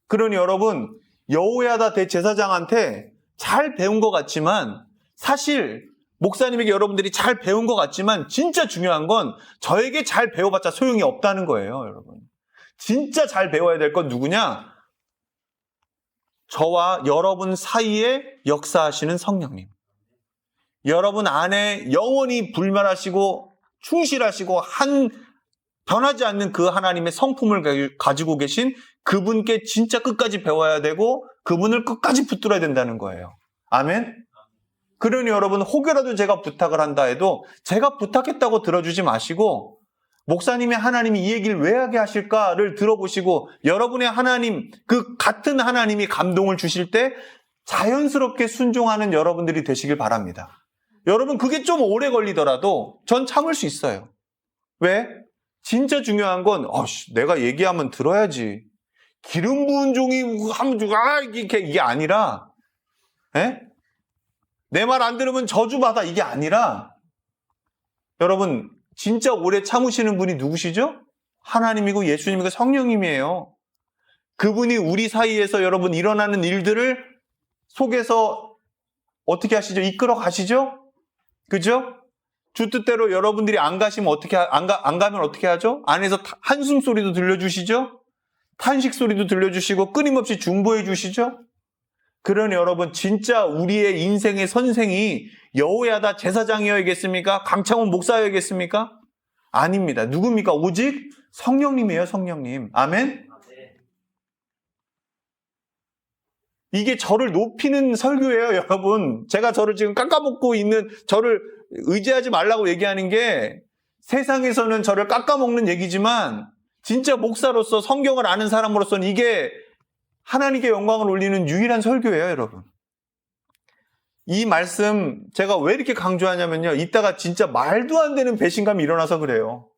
그러니 여러분 여호야다 대제사장한테 잘 배운 것 같지만 사실 목사님에게 여러분들이 잘 배운 것 같지만 진짜 중요한 건 저에게 잘 배워봤자 소용이 없다는 거예요, 여러분. 진짜 잘 배워야 될 건 누구냐? 저와 여러분 사이에 역사하시는 성령님. 여러분 안에 영원히 불멸하시고 충실하시고 변하지 않는 그 하나님의 성품을 가지고 계신 그분께 진짜 끝까지 배워야 되고 그분을 끝까지 붙들어야 된다는 거예요. 아멘? 그러니 여러분 혹여라도 제가 부탁을 한다 해도 제가 부탁했다고 들어주지 마시고 목사님의 하나님이 이 얘기를 왜 하게 하실까를 들어보시고 여러분의 하나님, 그 같은 하나님이 감동을 주실 때 자연스럽게 순종하는 여러분들이 되시길 바랍니다. 여러분 그게 좀 오래 걸리더라도 전 참을 수 있어요. 왜? 진짜 중요한 건 내가 얘기하면 들어야지. 기름 부은 종이 하면 이게 아니라 내 말 안 들으면 저주받아 이게 아니라 여러분 진짜 오래 참으시는 분이 누구시죠? 하나님이고 예수님이고 성령님이에요. 그분이 우리 사이에서 여러분 일어나는 일들을 속에서 어떻게 하시죠? 이끌어 가시죠? 그죠? 주 뜻대로 여러분들이 안 가시면 안 가면 어떻게 하죠? 안에서 한숨 소리도 들려주시죠? 탄식 소리도 들려주시고 끊임없이 중보해 주시죠? 그러니 여러분 진짜 우리의 인생의 선생이 여호야다 제사장이어야겠습니까? 강창훈 목사여야겠습니까? 아닙니다. 누굽니까? 오직 성령님이에요, 성령님. 아멘? 이게 저를 높이는 설교예요, 여러분. 제가 저를 지금 깎아먹고 있는, 저를 의지하지 말라고 얘기하는 게 세상에서는 저를 깎아먹는 얘기지만 진짜 목사로서 성경을 아는 사람으로서는 이게 하나님께 영광을 올리는 유일한 설교예요, 여러분. 이 말씀 제가 왜 이렇게 강조하냐면요. 이따가 진짜 말도 안 되는 배신감이 일어나서 그래요.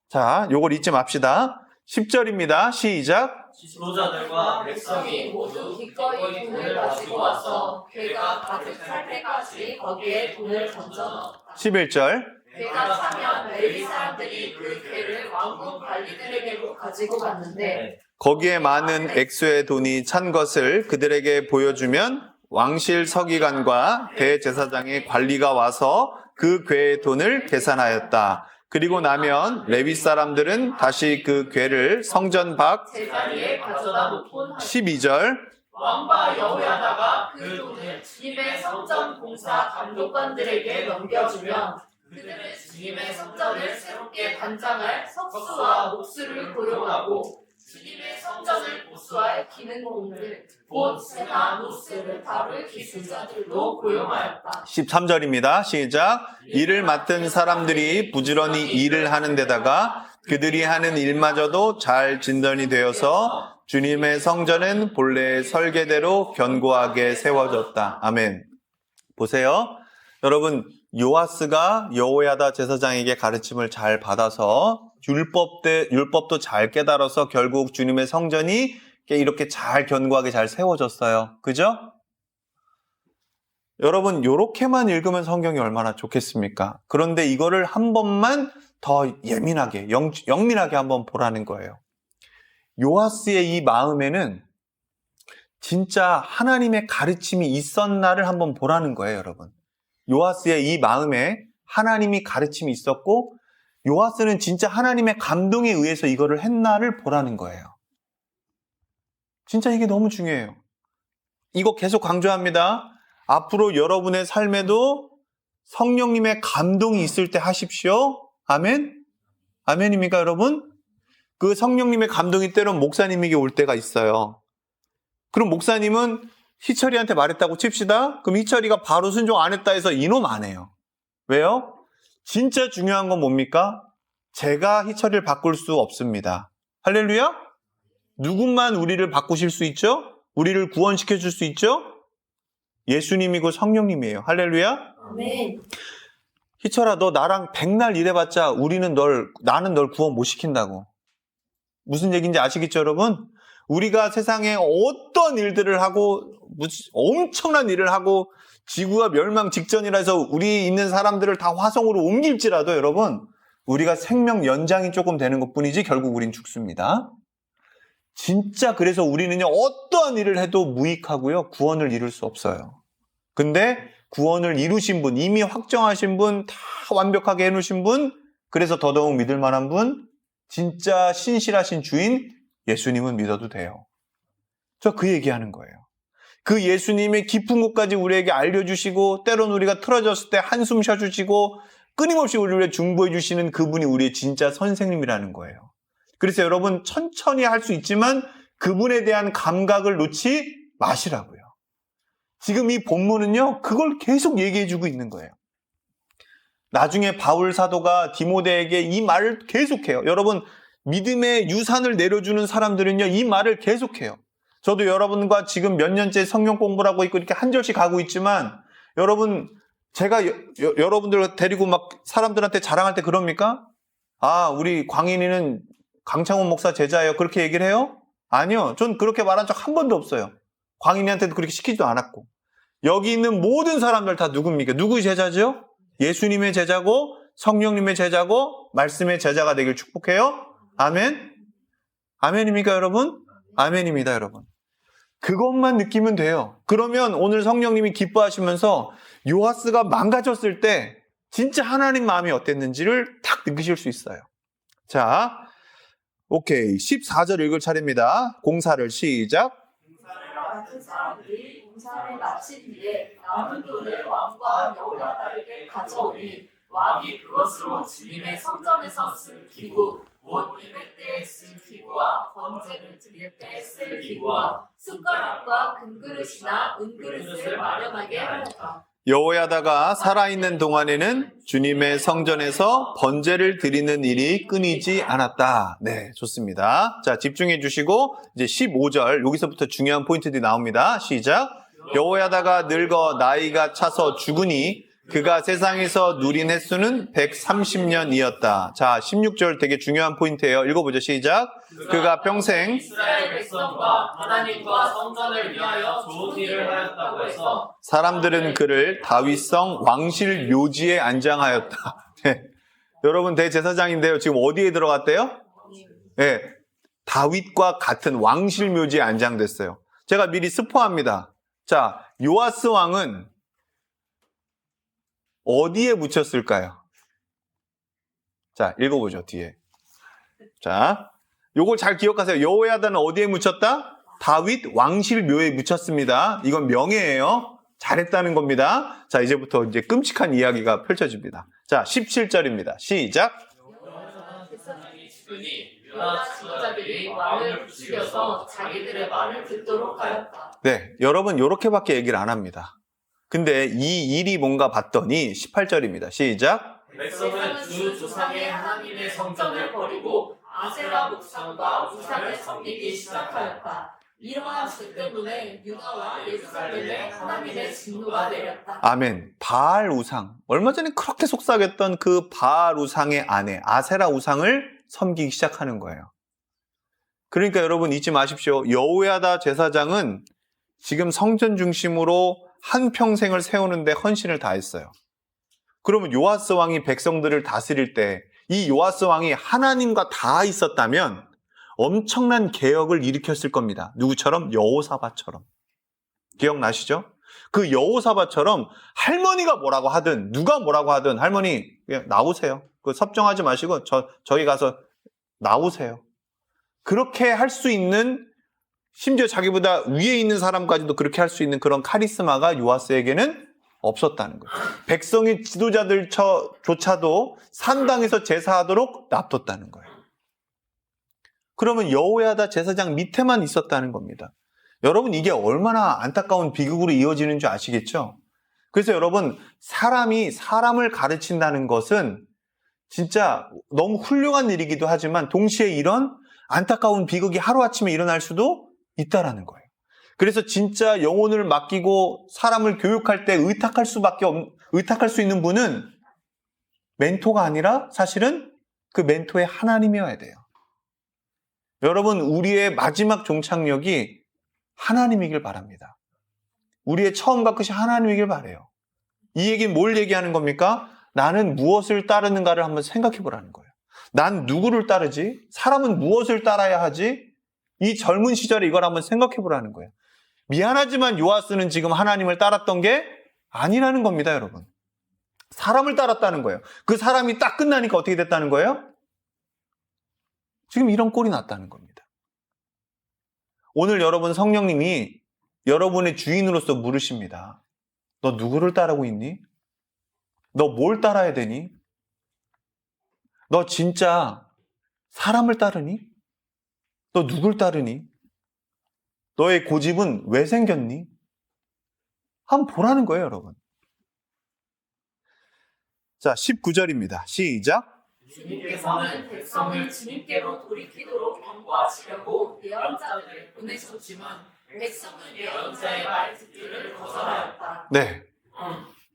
자, 요걸 잊지 맙시다. 10절입니다. 시작. 지도자들과 백성이 모두 기꺼이 돈을 가지고 와서 괴가 가득 찰 때까지 거기에 돈을 던져 넣었다. 11절. 괴가 차면 레위 사람들이 그 괴를 왕궁 관리들에게로 가지고 갔는데 거기에 많은 액수의 돈이 찬 것을 그들에게 보여주면 왕실 서기관과 대제사장의 관리가 와서 그 괴의 돈을 계산하였다. 그리고 나면 레위 사람들은 다시 그 괴를 성전 밖 제자리에 가져다 놓곤 하였다. 12절. 왕과 여호야다가 그 돈을 주님의 성전 공사 감독관들에게 넘겨주면 그들은 주님의 성전을 새롭게 단장할 석수와 목수를 고용하고 주님의 성전을 보수할 기능공들 곧 세나 노스를 다룰 기술자들도 고용하였다. 13절입니다. 시작. 일을 맡은 사람들이 부지런히 일을 하는 데다가 그들이 하는 일마저도 잘 진전이 되어서 주님의 성전은 본래의 설계대로 견고하게 세워졌다. 아멘. 보세요. 여러분, 요아스가 여호야다 제사장에게 가르침을 잘 받아서 율법도 잘 깨달아서 결국 주님의 성전이 이렇게 잘 견고하게 잘 세워졌어요. 그죠? 여러분, 요렇게만 읽으면 성경이 얼마나 좋겠습니까? 그런데 이거를 한 번만 더 예민하게, 영민하게 한번 보라는 거예요. 요아스의 이 마음에는 진짜 하나님의 가르침이 있었나를 한번 보라는 거예요, 여러분. 요아스의 이 마음에 하나님이 가르침이 있었고, 요아스는 진짜 하나님의 감동에 의해서 이거를 했나를 보라는 거예요. 진짜 이게 너무 중요해요. 이거 계속 강조합니다. 앞으로 여러분의 삶에도 성령님의 감동이 있을 때 하십시오. 아멘? 아멘입니까, 여러분? 그 성령님의 감동이 때론 목사님에게 올 때가 있어요. 그럼 목사님은 희철이한테 말했다고 칩시다. 그럼 희철이가 바로 순종 안 했다 해서 이놈 안 해요. 왜요? 진짜 중요한 건 뭡니까? 제가 희철이를 바꿀 수 없습니다. 할렐루야? 누구만 우리를 바꾸실 수 있죠? 우리를 구원시켜 줄 수 있죠? 예수님이고 성령님이에요. 할렐루야? 아멘. 희철아, 너 나랑 백날 일해봤자 나는 널 구원 못 시킨다고. 무슨 얘기인지 아시겠죠, 여러분? 우리가 세상에 어떤 일들을 하고, 엄청난 일을 하고, 지구가 멸망 직전이라 해서 우리 있는 사람들을 다 화성으로 옮길지라도 여러분, 우리가 생명 연장이 조금 되는 것 뿐이지 결국 우린 죽습니다. 진짜 그래서 우리는요, 어떠한 일을 해도 무익하고요, 구원을 이룰 수 없어요. 근데 구원을 이루신 분, 이미 확정하신 분, 다 완벽하게 해놓으신 분, 그래서 더더욱 믿을 만한 분, 진짜 신실하신 주인, 예수님은 믿어도 돼요. 저 그 얘기하는 거예요. 그 예수님의 깊은 곳까지 우리에게 알려주시고, 때론 우리가 틀어졌을 때 한숨 쉬어주시고, 끊임없이 우리를 중보해 주시는 그분이 우리의 진짜 선생님이라는 거예요. 그래서 여러분, 천천히 할 수 있지만 그분에 대한 감각을 놓지 마시라고요. 지금 이 본문은요, 그걸 계속 얘기해 주고 있는 거예요. 나중에 바울 사도가 디모데에게 이 말을 계속해요. 여러분, 믿음의 유산을 내려주는 사람들은요, 이 말을 계속해요. 저도 여러분과 지금 몇 년째 성경 공부를 하고 있고 이렇게 한 절씩 가고 있지만, 여러분, 제가 여러분들 데리고 막 사람들한테 자랑할 때 그럽니까? 아, 우리 광인이는 강창훈 목사 제자예요. 그렇게 얘기를 해요? 아니요. 전 그렇게 말한 적 한 번도 없어요. 광인이한테도 그렇게 시키지도 않았고. 여기 있는 모든 사람들 다 누굽니까? 누구 제자죠? 예수님의 제자고, 성령님의 제자고, 말씀의 제자가 되길 축복해요. 아멘? 아멘입니까, 여러분? 아멘입니다, 여러분. 그것만 느끼면 돼요. 그러면 오늘 성령님이 기뻐하시면서 요아스가 망가졌을 때 진짜 하나님 마음이 어땠는지를 딱 느끼실 수 있어요. 자, 오케이. 14절 읽을 차례입니다. 공사를 시작. 공사를 맡은 사람들이 공사를 마친 뒤에 남은 돈을 왕과 여호야다에게 가져오니 왕이 그것으로 주님의 성전에서 쓸 기구, 곧 예배 때에 쓸 기구와 번제를 드릴 때 쓸 기구와 숟가락과 금그릇이나 은그릇을 마련하게 하였다. 여호야다가 살아있는 동안에는 주님의 성전에서 번제를 드리는 일이 끊이지 않았다. 네, 좋습니다. 자, 집중해 주시고 이제 15절 여기서부터 중요한 포인트들이 나옵니다. 시작. 여호야다가 늙어 나이가 차서 죽으니 그가 세상에서 누린 횟수는 130년이었다. 자, 16절 되게 중요한 포인트예요. 읽어보죠. 시작. 그가 평생 이스라엘 백성과 하나님과 성전을 위하여 좋은 일을 하였다고 해서 사람들은 그를 다윗성 왕실 묘지에 안장하였다. 네. 여러분, 대제사장인데요. 지금 어디에 들어갔대요? 네. 다윗과 같은 왕실 묘지에 안장됐어요. 제가 미리 스포합니다. 자, 요아스 왕은 어디에 묻혔을까요? 자, 읽어보죠, 뒤에. 자, 요걸 잘 기억하세요. 여호야다는 어디에 묻혔다? 다윗 왕실 묘에 묻혔습니다. 이건 명예예요. 잘했다는 겁니다. 자, 이제부터 이제 끔찍한 이야기가 펼쳐집니다. 자, 17절입니다. 시작. 백성이 죽으니 유다 지도자들이 왕을 부추겨서 자기들의 말을 듣도록 하였다. 네, 여러분 요렇게밖에 얘기를 안 합니다. 근데 이 일이 뭔가 봤더니 18절입니다. 시작. 백성은 주 조상의 하나님의 성전을 버리고 아세라 목상과 우상을 섬기기 시작하였다. 이러한 죄 때문에 유다와 예루살렘에 하나님의 진노가 내렸다. 아멘. 바알 우상. 얼마 전에 그렇게 속삭였던 그 바알 우상의 아내 아세라 우상을 섬기기 시작하는 거예요. 그러니까 여러분 잊지 마십시오. 여호야다 제사장은 지금 성전 중심으로 한평생을 세우는데 헌신을 다했어요. 그러면 요아스 왕이 백성들을 다스릴 때 이 요아스 왕이 하나님과 다 있었다면 엄청난 개혁을 일으켰을 겁니다. 누구처럼? 여호사밧처럼. 기억나시죠? 그 여호사밧처럼 할머니가 뭐라고 하든 누가 뭐라고 하든 할머니 그냥 나오세요. 그 섭정하지 마시고 저기 가서 나오세요. 그렇게 할 수 있는, 심지어 자기보다 위에 있는 사람까지도 그렇게 할 수 있는 그런 카리스마가 요아스에게는 없었다는 거예요. 백성의 지도자들조차도 산당에서 제사하도록 놔뒀다는 거예요. 그러면 여호야다 제사장 밑에만 있었다는 겁니다. 여러분, 이게 얼마나 안타까운 비극으로 이어지는 줄 아시겠죠? 그래서 여러분, 사람이 사람을 가르친다는 것은 진짜 너무 훌륭한 일이기도 하지만 동시에 이런 안타까운 비극이 하루아침에 일어날 수도 있다라는 거예요. 그래서 진짜 영혼을 맡기고 사람을 교육할 때 의탁할 수 있는 분은 멘토가 아니라 사실은 그 멘토의 하나님이어야 돼요. 여러분, 우리의 마지막 종착역이 하나님이길 바랍니다. 우리의 처음과 끝이 하나님이길 바라요. 이 얘기는 뭘 얘기하는 겁니까? 나는 무엇을 따르는가를 한번 생각해 보라는 거예요. 난 누구를 따르지? 사람은 무엇을 따라야 하지? 이 젊은 시절에 이걸 한번 생각해 보라는 거예요. 미안하지만 요아스는 지금 하나님을 따랐던 게 아니라는 겁니다, 여러분. 사람을 따랐다는 거예요. 그 사람이 딱 끝나니까 어떻게 됐다는 거예요? 지금 이런 꼴이 났다는 겁니다. 오늘 여러분, 성령님이 여러분의 주인으로서 물으십니다. 너 누구를 따르고 있니? 너 뭘 따라야 되니? 너 진짜 사람을 따르니? 너 누굴 따르니? 너의 고집은 왜 생겼니? 한번 보라는 거예요, 여러분. 자, 19절입니다. 시작. 주님께서는 백성을 주님께로 돌이키도록 경고하시려고 예언자들을 보내셨지만 백성은 예언자의 말 듣기를 거절하였다. 네.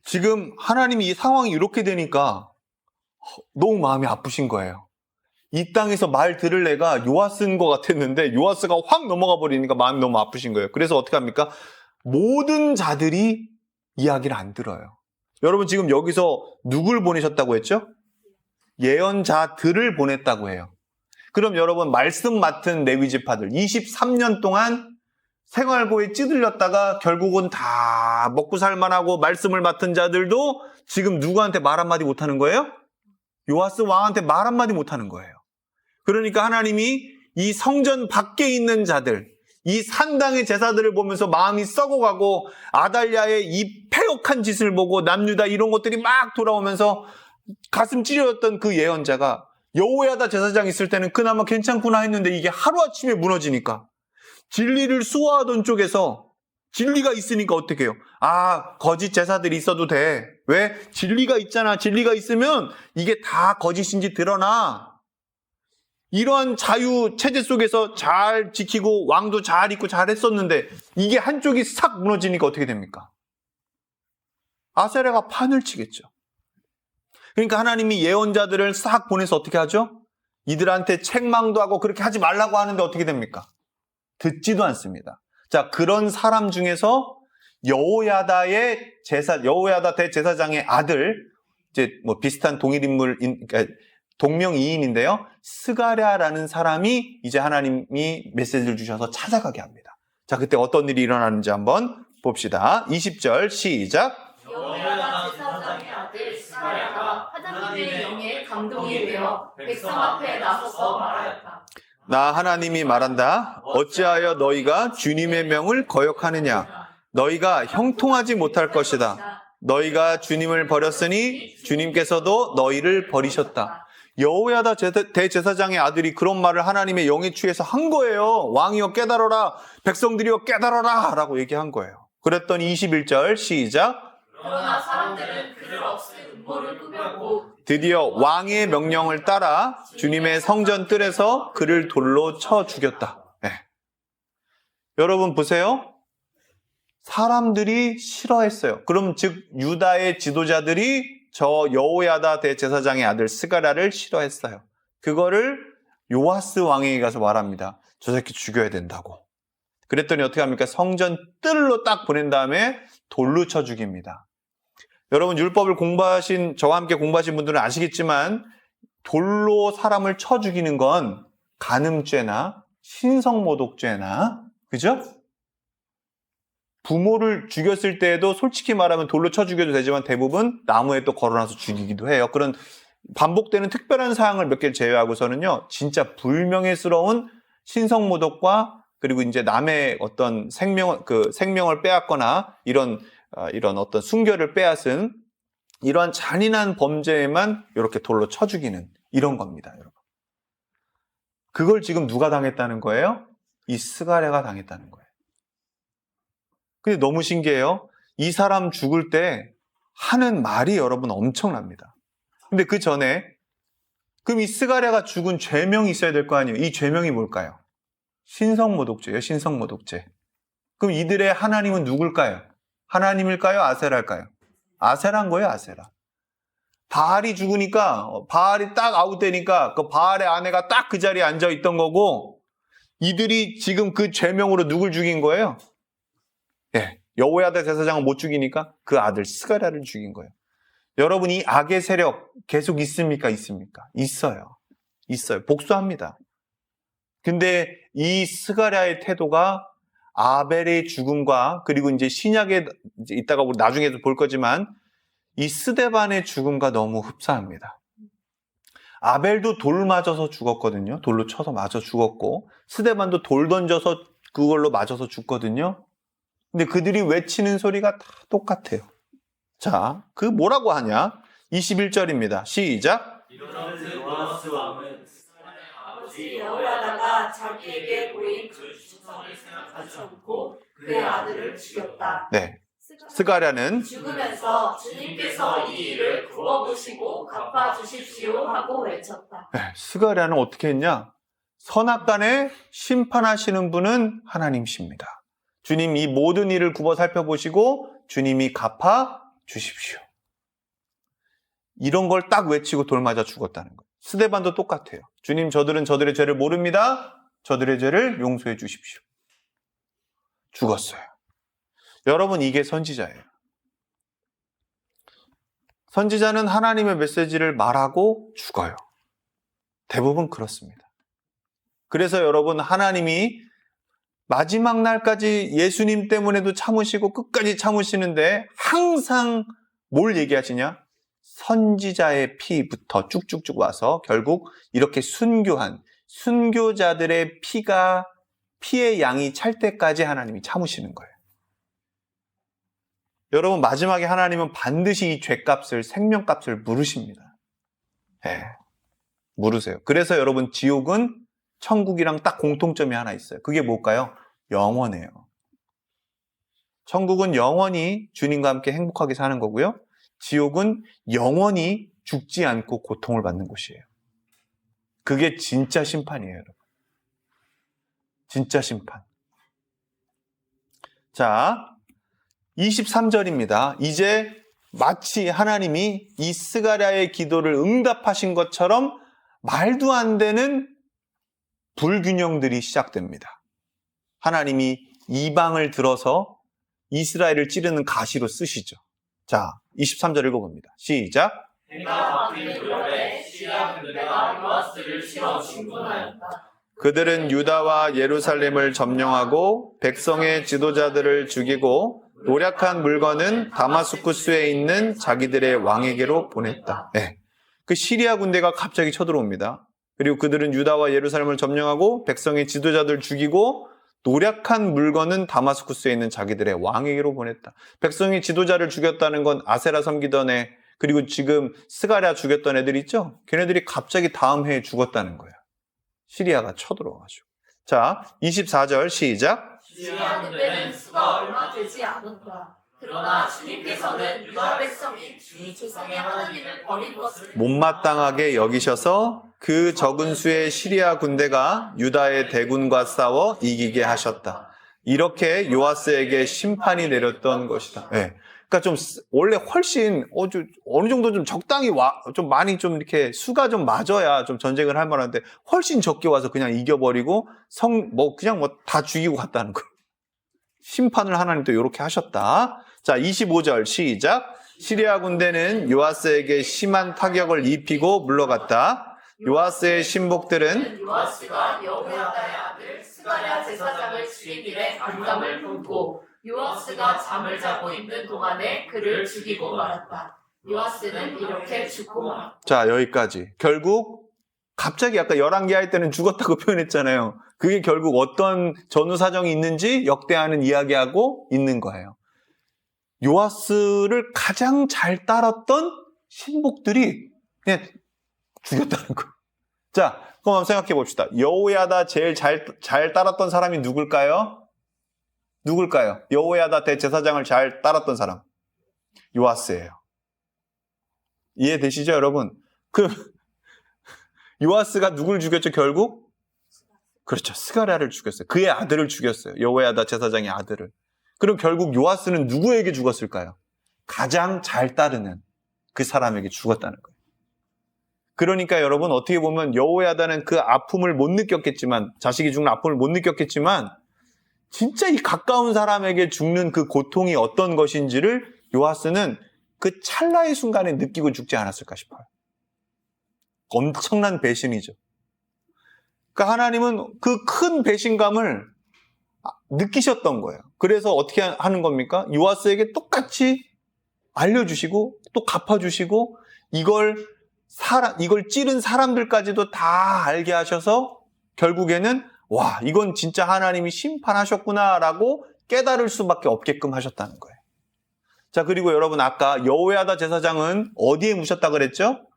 지금 하나님이 이 상황이 이렇게 되니까 너무 마음이 아프신 거예요. 이 땅에서 말 들을 애가 요아스인 것 같았는데 요아스가 확 넘어가 버리니까 마음이 너무 아프신 거예요. 그래서 어떻게 합니까? 모든 자들이 이야기를 안 들어요. 여러분, 지금 여기서 누굴 보내셨다고 했죠? 예언자들을 보냈다고 해요. 그럼 여러분, 말씀 맡은 레위 지파들 23년 동안 생활고에 찌들렸다가 결국은 다 먹고 살만하고 말씀을 맡은 자들도 지금 누구한테 말 한마디 못하는 거예요? 요아스 왕한테 말 한마디 못하는 거예요. 그러니까 하나님이 이 성전 밖에 있는 자들, 이 산당의 제사들을 보면서 마음이 썩어가고 아달랴의 이 패역한 짓을 보고 남유다 이런 것들이 막 돌아오면서 가슴 찌려졌던 그 예언자가 여호야다 제사장 있을 때는 그나마 괜찮구나 했는데 이게 하루아침에 무너지니까 진리를 수호하던 쪽에서 진리가 있으니까 어떻게 해요? 아, 거짓 제사들이 있어도 돼. 왜? 진리가 있잖아. 진리가 있으면 이게 다 거짓인지 드러나. 이러한 자유 체제 속에서 잘 지키고 왕도 잘 있고 잘 했었는데 이게 한쪽이 싹 무너지니까 어떻게 됩니까? 아세라가 판을 치겠죠. 그러니까 하나님이 예언자들을 싹 보내서 어떻게 하죠? 이들한테 책망도 하고 그렇게 하지 말라고 하는데 어떻게 됩니까? 듣지도 않습니다. 자, 그런 사람 중에서 여호야다 대제사장의 아들, 이제 뭐 비슷한 동명이인인데요. 스가랴라는 사람이 이제 하나님이 메시지를 주셔서 찾아가게 합니다. 자, 그때 어떤 일이 일어나는지 한번 봅시다. 20절 시작. 여호야다 제사장의 아들 스가랴가 하나님의 영에 감동이 되어 백성 앞에 나서서 말하였다. 나 하나님이 말한다. 어찌하여 너희가 주님의 명을 거역하느냐? 너희가 형통하지 못할 것이다. 너희가 주님을 버렸으니 주님께서도 너희를 버리셨다. 여호야다 대제사장의 아들이 그런 말을 하나님의 영에 취해서 한 거예요. 왕이여 깨달아라, 백성들이여 깨달아라 라고 얘기한 거예요. 그랬더니 21절 시작. 그러나 사람들은 그를 없앨 음모를 꾸몄고 드디어 왕의 명령을 따라 주님의 성전 뜰에서 그를 돌로 쳐 죽였다. 네. 여러분 보세요. 사람들이 싫어했어요. 그럼 즉 유다의 지도자들이 저 여호야다 대제사장의 아들 스가랴를 싫어했어요. 그거를 요아스 왕에게 가서 말합니다. 저 새끼 죽여야 된다고. 그랬더니 어떻게 합니까? 성전 뜰로 딱 보낸 다음에 돌로 쳐 죽입니다. 여러분 율법을 공부하신 저와 함께 공부하신 분들은 아시겠지만 돌로 사람을 쳐 죽이는 건 간음죄나 신성모독죄나 그죠? 부모를 죽였을 때에도 솔직히 말하면 돌로 쳐 죽여도 되지만 대부분 나무에 또 걸어놔서 죽이기도 해요. 그런 반복되는 특별한 사항을 몇 개를 제외하고서는요, 진짜 불명예스러운 신성모독과 그리고 이제 남의 어떤 생명을 빼앗거나 이런 어떤 순결을 빼앗은 이러한 잔인한 범죄에만 이렇게 돌로 쳐 죽이는 이런 겁니다, 여러분. 그걸 지금 누가 당했다는 거예요? 이 스가랴가 당했다는 거예요. 근데 너무 신기해요. 이 사람 죽을 때 하는 말이 여러분 엄청납니다. 근데 그 전에 그럼 이 스가랴가 죽은 죄명이 있어야 될 거 아니에요? 이 죄명이 뭘까요? 신성모독죄예요, 신성모독죄. 그럼 이들의 하나님은 누굴까요? 하나님일까요? 아세라일까요? 아세라인 거예요, 아세라. 바알이 죽으니까, 바알이 딱 아웃되니까 그 바알의 아내가 딱 그 자리에 앉아 있던 거고, 이들이 지금 그 죄명으로 누굴 죽인 거예요? 예, 여호야다 제사장을 못 죽이니까 그 아들 스가랴를 죽인 거예요. 여러분, 이 악의 세력 계속 있습니까? 있습니까? 있어요. 있어요. 복수합니다. 근데 이 스가랴의 태도가 아벨의 죽음과 그리고 이제 신약에 이따가 우리 나중에도 볼 거지만 이 스데반의 죽음과 너무 흡사합니다. 아벨도 돌 맞아서 죽었거든요. 돌로 쳐서 맞아 죽었고 스데반도 돌 던져서 그걸로 맞아서 죽거든요. 근데 그들이 외치는 소리가 다 똑같아요. 자, 그 뭐라고 하냐? 21절입니다. 시작. 이르렀듯 요아스 왕은 스가랴의 아버지 여호야다가 자기에게 보인 그 충성을 생각하지 않고 그의 아들을 죽였다. 네, 스가랴는 죽으면서 주님께서 이 일을 굽어보시고 갚아주십시오 하고 외쳤다. 스가랴는 어떻게 했냐? 선악간에 심판하시는 분은 하나님이십니다. 주님 이 모든 일을 굽어 살펴보시고 주님이 갚아 주십시오. 이런 걸 딱 외치고 돌 맞아 죽었다는 거예요. 스데반도 똑같아요. 주님 저들은 저들의 죄를 모릅니다. 저들의 죄를 용서해 주십시오. 죽었어요. 여러분 이게 선지자예요. 선지자는 하나님의 메시지를 말하고 죽어요. 대부분 그렇습니다. 그래서 여러분 하나님이 마지막 날까지 예수님 때문에도 참으시고 끝까지 참으시는데 항상 뭘 얘기하시냐? 선지자의 피부터 쭉쭉쭉 와서 결국 이렇게 순교자들의 피의 양이 찰 때까지 하나님이 참으시는 거예요. 여러분 마지막에 하나님은 반드시 이 죄값을 생명값을 물으십니다. 네, 물으세요. 그래서 여러분 지옥은 천국이랑 딱 공통점이 하나 있어요. 그게 뭘까요? 영원해요. 천국은 영원히 주님과 함께 행복하게 사는 거고요. 지옥은 영원히 죽지 않고 고통을 받는 곳이에요. 그게 진짜 심판이에요, 여러분. 진짜 심판. 자, 23절입니다. 이제 마치 하나님이 이 스가랴의 기도를 응답하신 것처럼 말도 안 되는 불균형들이 시작됩니다. 하나님이 이방을 들어서 이스라엘을 찌르는 가시로 쓰시죠. 자, 23절 읽어봅니다. 시작. 해가 바뀌는 무렵에 시리아 군대가 요아스를 치러 진군하였다. 그들은 유다와 예루살렘을 점령하고 백성의 지도자들을 죽이고 노략한 물건은 다마스쿠스에 있는 자기들의 왕에게로 보냈다. 네. 그 시리아 군대가 갑자기 쳐들어옵니다. 그리고 그들은 유다와 예루살렘을 점령하고 백성의 지도자들을 죽이고 노략한 물건은 다마스쿠스에 있는 자기들의 왕에게로 보냈다. 백성의 지도자를 죽였다는 건 아세라 섬기던 애, 그리고 지금 스가랴 죽였던 애들 있죠? 걔네들이 갑자기 다음 해에 죽었다는 거예요. 시리아가 쳐들어와가지고. 자, 24절 시작. 시리아 군대는 수가 얼마 되지 않았다. 그러나 주님께서는 유다 백성이 주의 조상의 하나님을 버린 것을 못마땅하게 여기셔서 그 적은 수의 시리아 군대가 유다의 대군과 싸워 이기게 하셨다. 이렇게 요아스에게 심판이 내렸던 것이다. 네. 그러니까 좀 원래 훨씬 어느 정도 좀 적당히 좀 많이 좀 이렇게 수가 좀 맞아야 좀 전쟁을 할 만한데 훨씬 적게 와서 그냥 이겨버리고 그냥 다 죽이고 갔다는 거. 심판을 하나님 또 이렇게 하셨다. 자, 25절 시작. 시리아 군대는 요아스에게 심한 타격을 입히고 물러갔다. 요아스의 신복들은 요아스가 여호야다의 아들 스가랴 제사장을 죽인 일에 반감을 품고 요아스가 잠을 자고 있는 동안에 그를 죽이고 말았다. 요아스는 이렇게 죽고 말았다. 자, 여기까지. 결국 갑자기 아까 열왕기 할 때는 죽었다고 표현했잖아요. 그게 결국 어떤 전후 사정이 있는지 역대하는 이야기하고 있는 거예요. 요아스를 가장 잘 따랐던 신복들이 그냥 죽였다는 거예요. 자, 그럼 한번 생각해 봅시다. 여호야다 제일 잘 따랐던 사람이 누굴까요? 누굴까요? 여호야다 대제사장을 잘 따랐던 사람. 요아스예요. 이해되시죠, 여러분? 요아스가 누굴 죽였죠, 결국? 그렇죠. 스가랴를 죽였어요. 그의 아들을 죽였어요. 여호야다 제사장의 아들을. 그럼 결국 요아스는 누구에게 죽었을까요? 가장 잘 따르는 그 사람에게 죽었다는 거예요. 그러니까 여러분 어떻게 보면 여호야다는 그 아픔을 못 느꼈겠지만, 자식이 죽는 아픔을 못 느꼈겠지만 진짜 이 가까운 사람에게 죽는 그 고통이 어떤 것인지를 요아스는 그 찰나의 순간에 느끼고 죽지 않았을까 싶어요. 엄청난 배신이죠. 그러니까 하나님은 그 큰 배신감을 느끼셨던 거예요. 그래서 어떻게 하는 겁니까? 요아스에게 똑같이 알려주시고 또 갚아주시고 이걸 찌른 사람들까지도 다 알게 하셔서 결국에는 와, 이건 진짜 하나님이 심판하셨구나라고 깨달을 수밖에 없게끔 하셨다는 거예요. 자, 그리고 여러분 아까 여호야다 제사장은 어디에 묻혔다 그랬죠?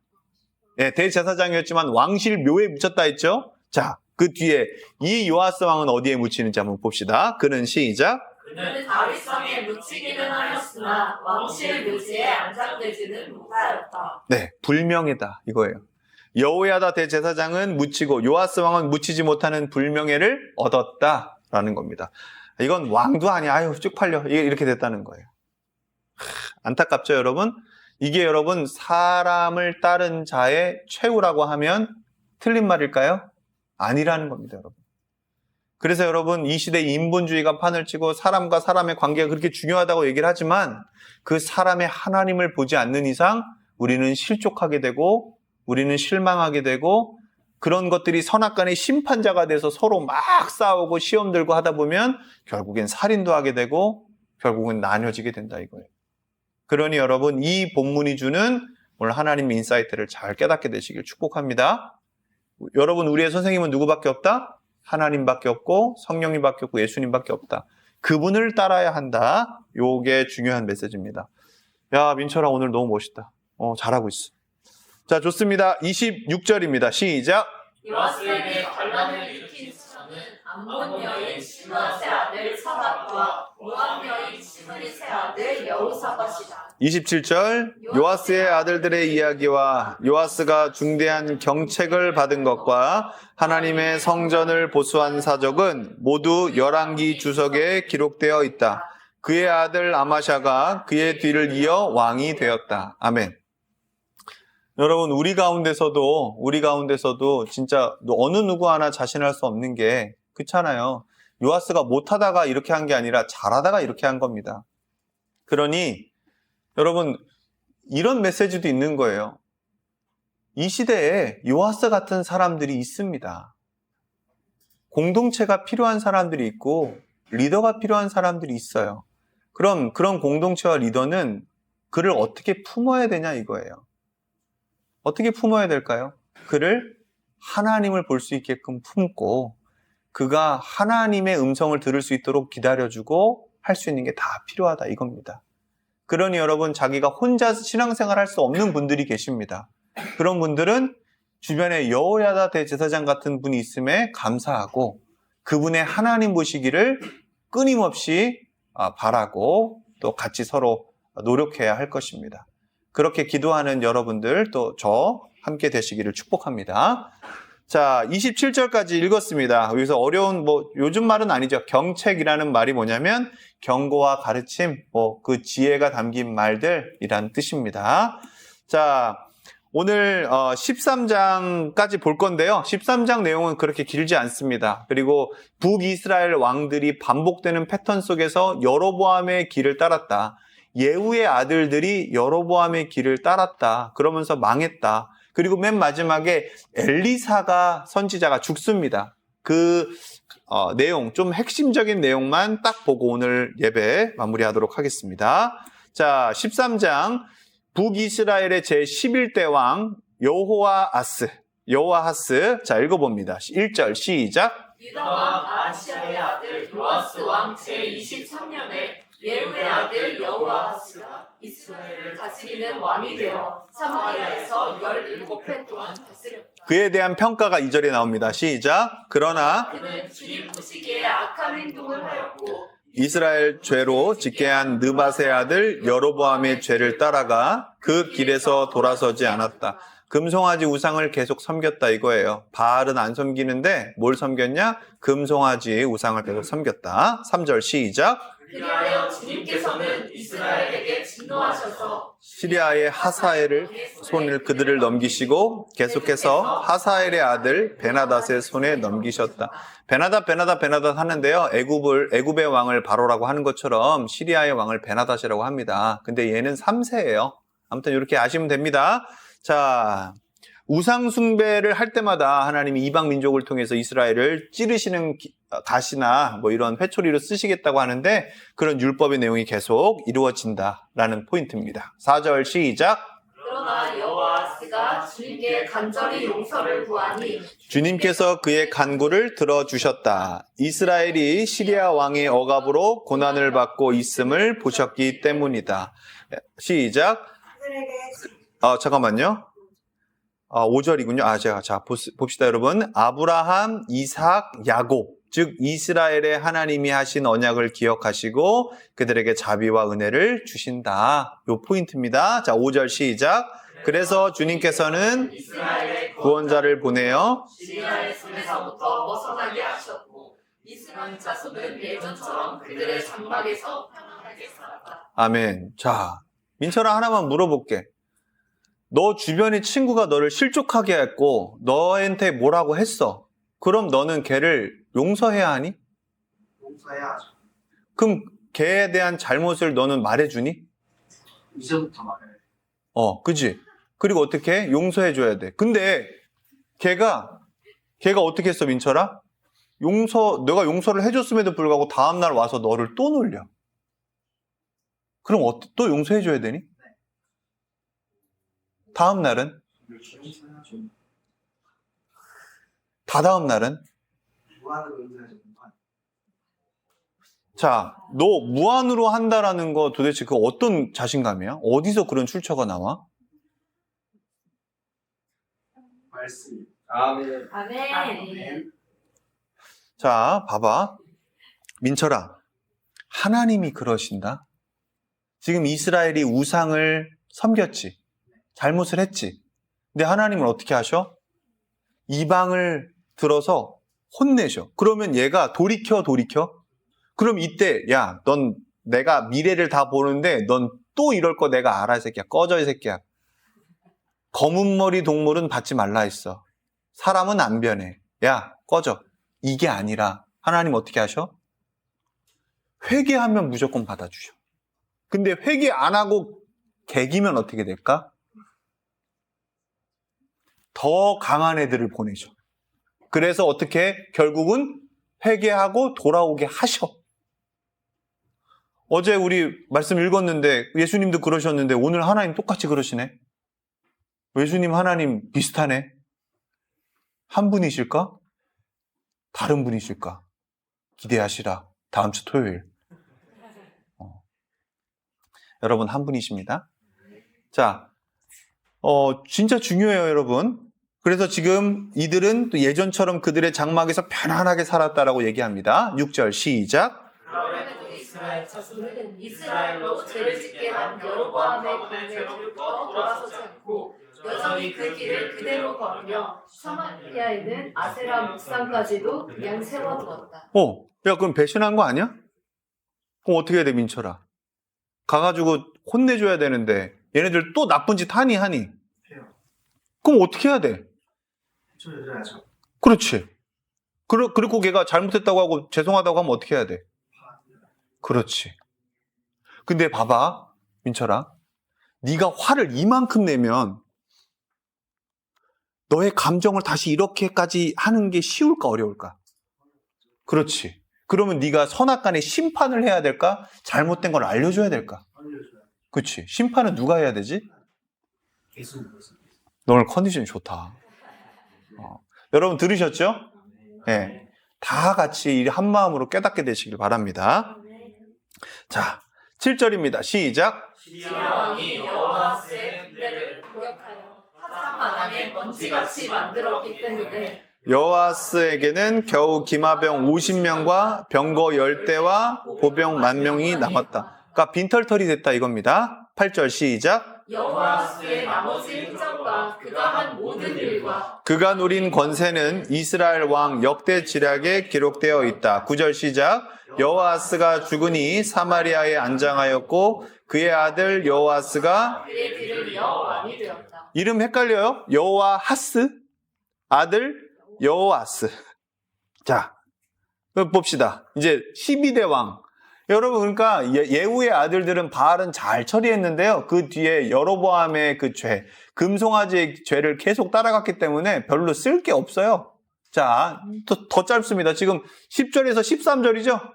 네, 대제사장이었지만 왕실 묘에 묻혔다 했죠? 자, 그 뒤에 이 요아스 왕은 어디에 묻히는지 한번 봅시다. 그는 시작. 그는 다윗성에 묻히기는 하였으나 왕실 묘지에 안장되지는 못하였다. 네, 불명예다 이거예요. 여호야다 대제사장은 묻히고 요아스 왕은 묻히지 못하는 불명예를 얻었다라는 겁니다. 이건 왕도 아니야. 아유, 쪽팔려. 이렇게 됐다는 거예요. 안타깝죠, 여러분? 이게 여러분 사람을 따른 자의 최후라고 하면 틀린 말일까요? 아니라는 겁니다, 여러분. 그래서 여러분 이 시대에 인본주의가 판을 치고 사람과 사람의 관계가 그렇게 중요하다고 얘기를 하지만 그 사람의 하나님을 보지 않는 이상 우리는 실족하게 되고 우리는 실망하게 되고 그런 것들이 선악간의 심판자가 돼서 서로 막 싸우고 시험 들고 하다 보면 결국엔 살인도 하게 되고 결국은 나뉘어지게 된다 이거예요. 그러니 여러분 이 본문이 주는 오늘 하나님의 인사이트를 잘 깨닫게 되시길 축복합니다. 여러분 우리의 선생님은 누구밖에 없다? 하나님밖에 없고 성령님밖에 없고 예수님밖에 없다. 그분을 따라야 한다. 요게 중요한 메시지입니다. 야, 민철아 오늘 너무 멋있다. 잘하고 있어. 자, 좋습니다. 26절입니다. 시작. 요아스에게 반란을 일으킨 저는 암몬 여인 시므앗의 아들 사밧과 모압 여인 시므릿의 아들 여호사밧이다. 27절 요아스의 아들들의 이야기와 요아스가 중대한 경책을 받은 것과 하나님의 성전을 보수한 사적은 모두 열왕기 주석에 기록되어 있다. 그의 아들 아마샤가 그의 뒤를 이어 왕이 되었다. 아멘. 여러분 우리 가운데서도 진짜 어느 누구 하나 자신할 수 없는 게 그렇잖아요. 요아스가 못하다가 이렇게 한 게 아니라 잘하다가 이렇게 한 겁니다. 그러니 여러분 이런 메시지도 있는 거예요. 이 시대에 요아스 같은 사람들이 있습니다. 공동체가 필요한 사람들이 있고 리더가 필요한 사람들이 있어요. 그럼 그런 공동체와 리더는 그를 어떻게 품어야 되냐 이거예요. 어떻게 품어야 될까요? 그를 하나님을 볼 수 있게끔 품고 그가 하나님의 음성을 들을 수 있도록 기다려주고 할 수 있는 게 다 필요하다 이겁니다. 그러니 여러분 자기가 혼자 신앙생활 할 수 없는 분들이 계십니다. 그런 분들은 주변에 여호야다 대제사장 같은 분이 있음에 감사하고 그분의 하나님 보시기를 끊임없이 바라고 또 같이 서로 노력해야 할 것입니다. 그렇게 기도하는 여러분들 또 저 함께 되시기를 축복합니다. 자, 27절까지 읽었습니다. 여기서 어려운 요즘 말은 아니죠. 경책이라는 말이 뭐냐면 경고와 가르침, 그 지혜가 담긴 말들이란 뜻입니다. 자, 오늘 13장까지 볼 건데요. 13장 내용은 그렇게 길지 않습니다. 그리고 북이스라엘 왕들이 반복되는 패턴 속에서 여로보암의 길을 따랐다. 예후의 아들들이 여로보암의 길을 따랐다. 그러면서 망했다. 그리고 맨 마지막에 엘리사가 선지자가 죽습니다. 그 내용, 좀 핵심적인 내용만 딱 보고 오늘 예배 마무리하도록 하겠습니다. 자, 13장 북이스라엘의 제11대 왕 여호아하스. 자, 읽어봅니다. 1절 시작. 유다 왕 아하시아의 아들 요아스 왕 제23년에 예후의 아들 여호아하스가 이스라엘을 다스리는 왕이 되어 사마리아에서 17해 동안 다스렸다. 그에 대한 평가가 2절에 나옵니다. 시작. 그러나 그는 주님 보시기에 악한 행동을 하였고 이스라엘 죄로 짓게 한 느밧의 아들 여로보암의 죄를 따라가 그 길에서 돌아서지 않았다. 금송아지 우상을 계속 섬겼다 이거예요. 바알은 안 섬기는데 뭘 섬겼냐? 금송아지 우상을 계속 섬겼다. 3절 시작. 그리하여 주님께서는 이스라엘에게 진노하셔서 시리아의 하사엘을 손을 그들을 넘기시고 계속해서 하사엘의 아들 베나닷의 손에 넘기셨다. 베나닷 하는데요. 애굽의 왕을 바로라고 하는 것처럼 시리아의 왕을 베나닷이라고 합니다. 근데 얘는 3세예요. 아무튼 이렇게 아시면 됩니다. 자, 우상 숭배를 할 때마다 하나님이 이방 민족을 통해서 이스라엘을 찌르시는 가시나 뭐 이런 회초리로 쓰시겠다고 하는데 그런 율법의 내용이 계속 이루어진다라는 포인트입니다. 4절 시작. 그러나 여호아스가 주님께 간절히 용서를 구하니 주님께서 그의 간구를 들어주셨다. 이스라엘이 시리아 왕의 억압으로 고난을 받고 있음을 보셨기 때문이다. 시작. 잠깐만요. 5절이군요. 자, 봅시다, 여러분. 아브라함, 이삭, 야곱, 즉 이스라엘의 하나님이 하신 언약을 기억하시고 그들에게 자비와 은혜를 주신다. 요 포인트입니다. 자, 5절 시작. 그래서 주님께서는 이스라엘의 구원자를 보내어 시리아의 손에서부터 벗어나게 하셨고 이스라엘 자손은 예전처럼 그들의 장막에서 편안하게 살았다. 아멘. 자, 민철아 하나만 물어볼게. 너 주변의 친구가 너를 실족하게 했고 너한테 뭐라고 했어. 그럼 너는 걔를 용서해야 하니? 용서해야 하죠. 그럼 걔에 대한 잘못을 너는 말해주니? 이제부터 말해요. 그지? 그리고 어떻게 해? 용서해줘야 돼. 근데 걔가 어떻게 했어, 민철아? 내가 용서를 해줬음에도 불구하고 다음날 와서 너를 또 놀려. 그럼 또 용서해줘야 되니? 다음 날은? 용서해야죠. 다다음 날은? 무한으로 용서해야죠. 자, 너 무한으로 한다라는 거 도대체 그 어떤 자신감이야? 어디서 그런 출처가 나와? 말씀. 아멘. 아멘. 자, 봐봐. 민철아, 하나님이 그러신다. 지금 이스라엘이 우상을 섬겼지. 잘못을 했지. 근데 하나님은 어떻게 하셔? 이방을 들어서 혼내셔. 그러면 얘가 돌이켜? 그럼 이때 야, 넌 내가 미래를 다 보는데 넌 또 이럴 거 내가 알아, 이 새끼야. 꺼져, 이 새끼야. 검은 머리 동물은 받지 말라 했어. 사람은 안 변해. 야, 꺼져. 이게 아니라 하나님 어떻게 하셔? 회개하면 무조건 받아주셔. 근데 회개 안 하고 개기면 어떻게 될까? 더 강한 애들을 보내죠. 그래서 어떻게 결국은 회개하고 돌아오게 하셔. 어제 우리 말씀 읽었는데 예수님도 그러셨는데 오늘 하나님 똑같이 그러시네. 예수님 하나님 비슷하네. 한 분이실까? 다른 분이실까? 기대하시라. 다음 주 토요일. 여러분 한 분이십니다. 자, 진짜 중요해요, 여러분. 그래서 지금 이들은 또 예전처럼 그들의 장막에서 편안하게 살았다라고 얘기합니다. 6절 시작. 그럼에도 이스라엘 자손은 이스라엘로 죄를 짓게 한 여로보암의 공회로부터 돌아서지 않고 여전히 그 길을 그대로 걸으며 사마리아에는 아세라 묵상까지도 그냥 세워두었다. 야, 그럼 배신한 거 아니야? 그럼 어떻게 해야 돼, 민철아? 가가지고 혼내줘야 되는데 얘네들 또 나쁜 짓 하니? 해요. 그럼 어떻게 해야 돼? 해줘야죠. 그렇지. 그리고 걔가 잘못했다고 하고 죄송하다고 하면 어떻게 해야 돼? 그렇지. 근데 봐봐, 민철아. 네가 화를 이만큼 내면 너의 감정을 다시 이렇게까지 하는 게 쉬울까 어려울까? 그렇지. 그러면 네가 선악간에 심판을 해야 될까? 잘못된 걸 알려줘야 될까? 알려줘야 그렇지. 심판은 누가 해야 되지? 계속 너 오늘 컨디션이 좋다. 여러분 들으셨죠? 네. 다 같이 한 마음으로 깨닫게 되시길 바랍니다. 자, 7절입니다. 시작. 시왕이 여호와스의 군대를 공격하여 화산 바닥에 먼지같이 만들었기 때문에 여호와스에게는 겨우 기마병 50명과 병거 10대와 보병 10,000명이 남았다. 그러니까 빈털털이 됐다 이겁니다. 8절 시작. 여호와스의 나머지 행적과 그가 한 모든 일과 그가 누린 권세는 이스라엘 왕 역대 지략에 기록되어 있다. 9절 시작. 여호아스가 죽으니 사마리아에 안장하였고 그의 아들 여호아스가 그의 뒤를 이어 왕이 되었다. 이름 헷갈려요? 여호아하스 아들 여호아스. 자, 봅시다. 이제 12대 왕. 여러분 그러니까 예후의 아들들은 바알은 잘 처리했는데요. 그 뒤에 여로보암의 그 죄, 금송아지의 죄를 계속 따라갔기 때문에 별로 쓸 게 없어요. 자, 더 짧습니다. 지금 10절에서 13절이죠?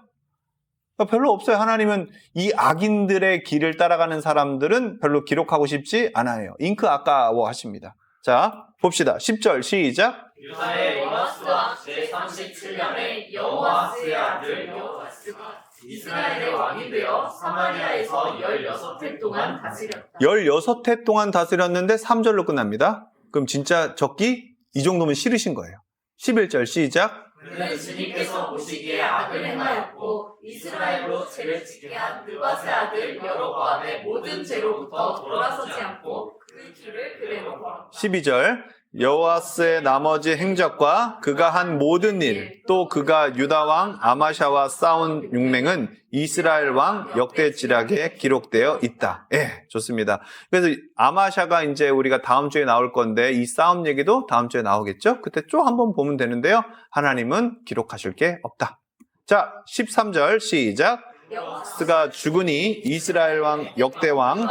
별로 없어요. 하나님은 이 악인들의 길을 따라가는 사람들은 별로 기록하고 싶지 않아요. 잉크 아까워하십니다. 자, 봅시다. 10절 시작. 유다의 여호와스와 제37년에 여호와스의 아들 여호아스가 이스라엘의 왕이 되어 사마리아에서 16해 동안 다스렸다. 16해 동안 다스렸는데 3절로 끝납니다. 그럼 진짜 적기? 이 정도면 싫으신 거예요. 11절 시작. 그는 주님께서 보시기에 악을 행하였고 이스라엘로 죄를 짓게 한 느밧의 아들 여로보암의 모든 죄로부터 돌아서지 않고 그 길을 그대로 걸었다. 12절 여호아스의 나머지 행적과 그가 한 모든 일, 또 그가 유다 왕 아마샤와 싸운 용맹은 이스라엘 왕 역대 지략에 기록되어 있다. 예, 좋습니다. 그래서 아마샤가 이제 우리가 다음 주에 나올 건데 이 싸움 얘기도 다음 주에 나오겠죠? 그때 쭉 한번 보면 되는데요. 하나님은 기록하실 게 없다. 자, 13절 시작. 여호아스가 죽으니 이스라엘 왕 역대 왕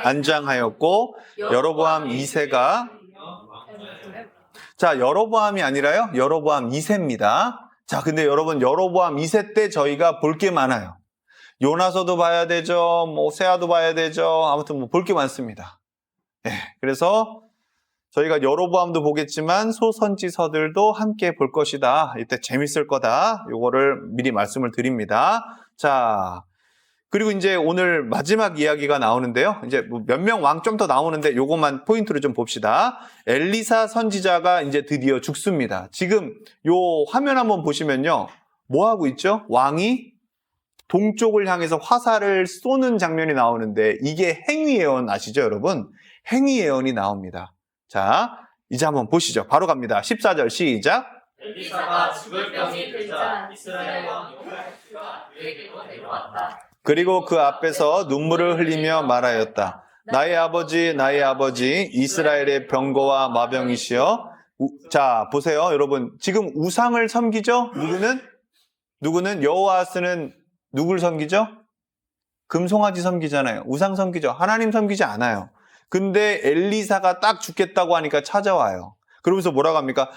안장하였고 여로보암 2세가 자 여로보암이 아니라요 여로보암 2세입니다. 자 근데 여러분 여로보암 2세 때 저희가 볼 게 많아요. 요나서도 봐야 되죠, 뭐 호세아도 봐야 되죠. 아무튼 뭐 볼 게 많습니다. 예, 그래서 저희가 여로보암도 보겠지만 소선지서들도 함께 볼 것이다. 이때 재밌을 거다. 요거를 미리 말씀을 드립니다. 자, 그리고 이제 오늘 마지막 이야기가 나오는데요. 이제 몇 명 왕 좀 더 나오는데 요것만 포인트로 좀 봅시다. 엘리사 선지자가 이제 드디어 죽습니다. 지금 요 화면 한번 보시면요. 뭐 하고 있죠? 왕이 동쪽을 향해서 화살을 쏘는 장면이 나오는데 이게 행위 예언 아시죠, 여러분? 행위 예언이 나옵니다. 자, 이제 한번 보시죠. 바로 갑니다. 14절 시작. 엘리사가 죽을 병이 들자 이스라엘 왕 여호아스가 그에게로 내려왔다. 그리고 그 앞에서 눈물을 흘리며 말하였다. 나의 아버지 이스라엘의 병거와 마병이시여. 자, 보세요. 여러분. 지금 우상을 섬기죠? 누구는 여호아스는 누굴 섬기죠? 금송아지 섬기잖아요. 우상 섬기죠. 하나님 섬기지 않아요. 근데 엘리사가 딱 죽겠다고 하니까 찾아와요. 그러면서 뭐라고 합니까?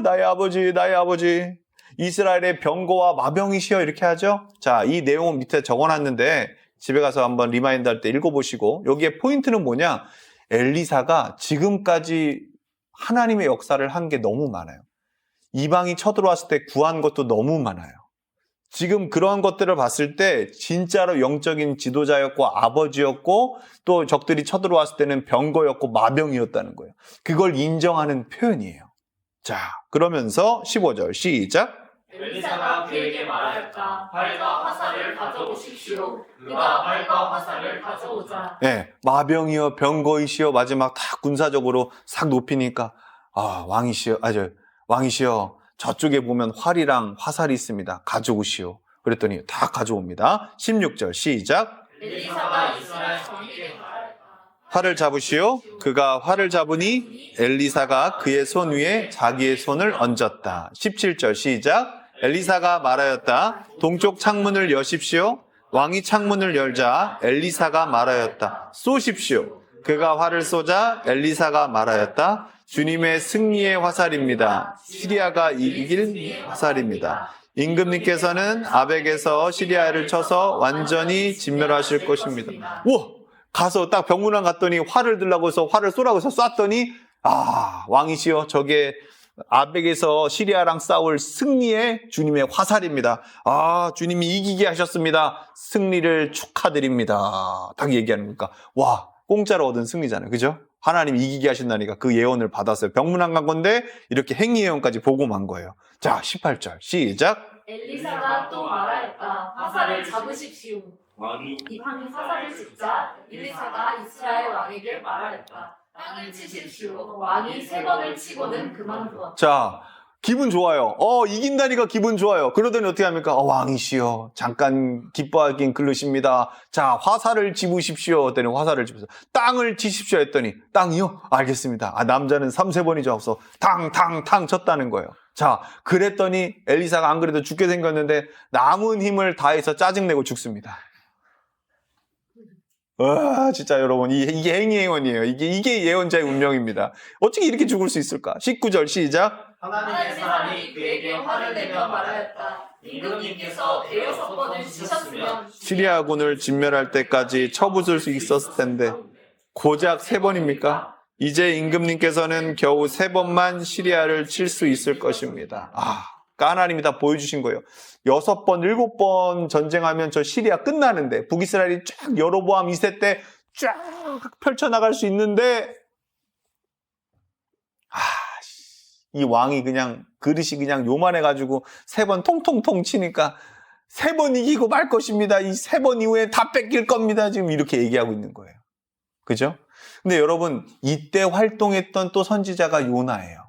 나의 아버지 이스라엘의 병거와 마병이시여 이렇게 하죠. 자, 이 내용은 밑에 적어놨는데 집에 가서 한번 리마인드 할 때 읽어보시고 여기에 포인트는 뭐냐? 엘리사가 지금까지 하나님의 역사를 한 게 너무 많아요. 이방이 쳐들어왔을 때 구한 것도 너무 많아요. 지금 그런 것들을 봤을 때 진짜로 영적인 지도자였고 아버지였고 또 적들이 쳐들어왔을 때는 병거였고 마병이었다는 거예요. 그걸 인정하는 표현이에요. 자, 그러면서 15절 시작. 엘리사가 그에게 말하였다. 활과 화살을 가져오십시오. 그가 활과 화살을 가져오자. 네, 마병이여 병거이시여 마지막 다 군사적으로 싹 높이니까 왕이시여 저쪽에 보면 활이랑 화살이 있습니다. 가져오시오. 그랬더니 다 가져옵니다. 16절 시작. 엘리사가 이스라엘 왕에게 말하였다. 활을 잡으시오. 그가 활을 잡으니 엘리사가 그의 손 위에 자기의 손을 얹었다. 17절 시작. 엘리사가 말하였다. 동쪽 창문을 여십시오. 왕이 창문을 열자 엘리사가 말하였다. 쏘십시오. 그가 활을 쏘자 엘리사가 말하였다. 주님의 승리의 화살입니다. 시리아가 이길 화살입니다. 임금님께서는 아벡에서 시리아를 쳐서 완전히 진멸하실 것입니다. 우와! 가서 딱 병문안 갔더니 활을 들라고 해서 활을 쏘라고 해서 쐈더니 왕이시여 저게 아벡에서 시리아랑 싸울 승리의 주님의 화살입니다. 주님이 이기게 하셨습니다. 승리를 축하드립니다. 딱 얘기하는 거니까 와 공짜로 얻은 승리잖아요. 그죠? 하나님 이기게 하신다니까 그 예언을 받았어요. 병문안 간 건데 이렇게 행위 예언까지 보고 만 거예요. 자 18절 시작. 엘리사가 또 말하였다. 화살을 잡으십시오. 왕이 이 왕이 화살을 짚자 엘리사가 이스라엘 왕에게 말하였다. 땅을 치십시오. 왕이 3번을 치고는 그만두었다. 자 기분 좋아요. 이긴다니까 기분 좋아요. 그러더니 어떻게 합니까? 왕이시여 잠깐 기뻐하긴 그르십니다. 자 화살을 집으십시오. 했더니 화살을 집으세요. 땅을 치십시오 했더니 땅이요? 알겠습니다. 남자는 3-4번이죠. 없어. 탕탕탕 쳤다는 거예요. 자 그랬더니 엘리사가 안 그래도 죽게 생겼는데 남은 힘을 다해서 짜증내고 죽습니다. 진짜 여러분 이게 행위 예언이에요. 이게 예언자의 운명입니다. 어떻게 이렇게 죽을 수 있을까? 19절 시작. 하나님의 사람이 그에게 화를 내며 말하였다. 임금님께서 6번을 치셨으면 시리아군을 진멸할 때까지 쳐부술 수 있었을 텐데 고작 3번입니까? 이제 임금님께서는 겨우 3번만 시리아를 칠 수 있을 것입니다. 하나님이 다 보여주신 거예요. 6번, 7번 전쟁하면 저 시리아 끝나는데 북이스라엘이 쫙 여로보암 2세 때 쫙 펼쳐나갈 수 있는데 이 왕이 그냥 그릇이 그냥 요만해가지고 3번 통통통 치니까 3번 이기고 말 것입니다. 이 3번 이후에 다 뺏길 겁니다. 지금 이렇게 얘기하고 있는 거예요. 그죠? 근데 여러분 이때 활동했던 또 선지자가 요나예요.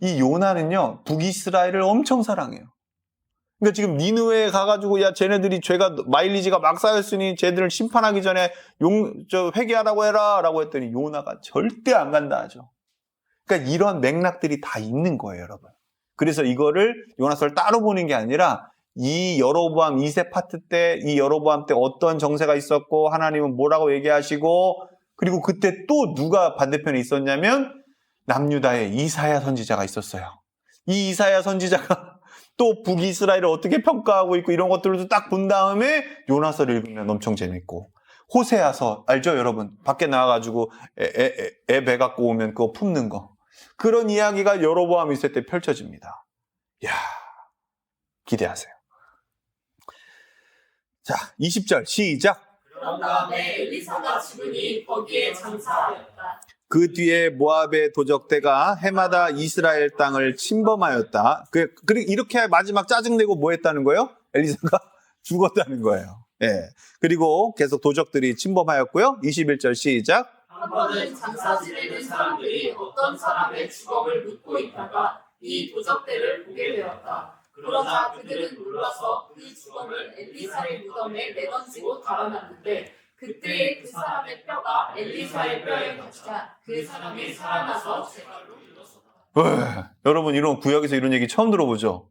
이 요나는요 북이스라엘을 엄청 사랑해요. 그러니까 지금 니느웨에 가가지고 야 쟤네들이 죄가 마일리지가 막 쌓였으니 쟤들을 심판하기 전에 회개하라고 해라 라고 했더니 요나가 절대 안 간다 하죠. 그러니까 이런 맥락들이 다 있는 거예요, 여러분. 그래서 이거를 요나서를 따로 보는 게 아니라 이 여로보암 2세 파트 때 이 여로보암 때 어떤 정세가 있었고 하나님은 뭐라고 얘기하시고 그리고 그때 또 누가 반대편에 있었냐면 남유다에 이사야 선지자가 있었어요. 이 이사야 선지자가 또 북이스라엘을 어떻게 평가하고 있고 이런 것들도 딱 본 다음에 요나서를 읽으면 엄청 재밌고 호세아서 알죠 여러분? 밖에 나와가지고 애 배 갖고 오면 그거 품는 거 그런 이야기가 여로보암 2세 때 펼쳐집니다. 이야 기대하세요. 자 20절 시작. 그런 다음에 엘리사가 죽으니 거기에 장사하였다. 그 뒤에 모압의 도적대가 해마다 이스라엘 땅을 침범하였다. 이렇게 마지막 짜증내고 뭐 했다는 거예요? 엘리사가 죽었다는 거예요. 예. 그리고 계속 도적들이 침범하였고요. 21절 시작. 한 번은 장사 지내는 사람들이 어떤 사람의 주검을 묻고 있다가 이 도적대를 보게 되었다. 그러자 그들은 놀라서 그 주검을 엘리사의 무덤에 내던지고 달아났는데 그때 그 사람의 뼈가 엘리사의 뼈에 닿자 그 사람이 살아나서 제발로 일었었다. 여러분 이런 구약에서 이런 얘기 처음 들어보죠?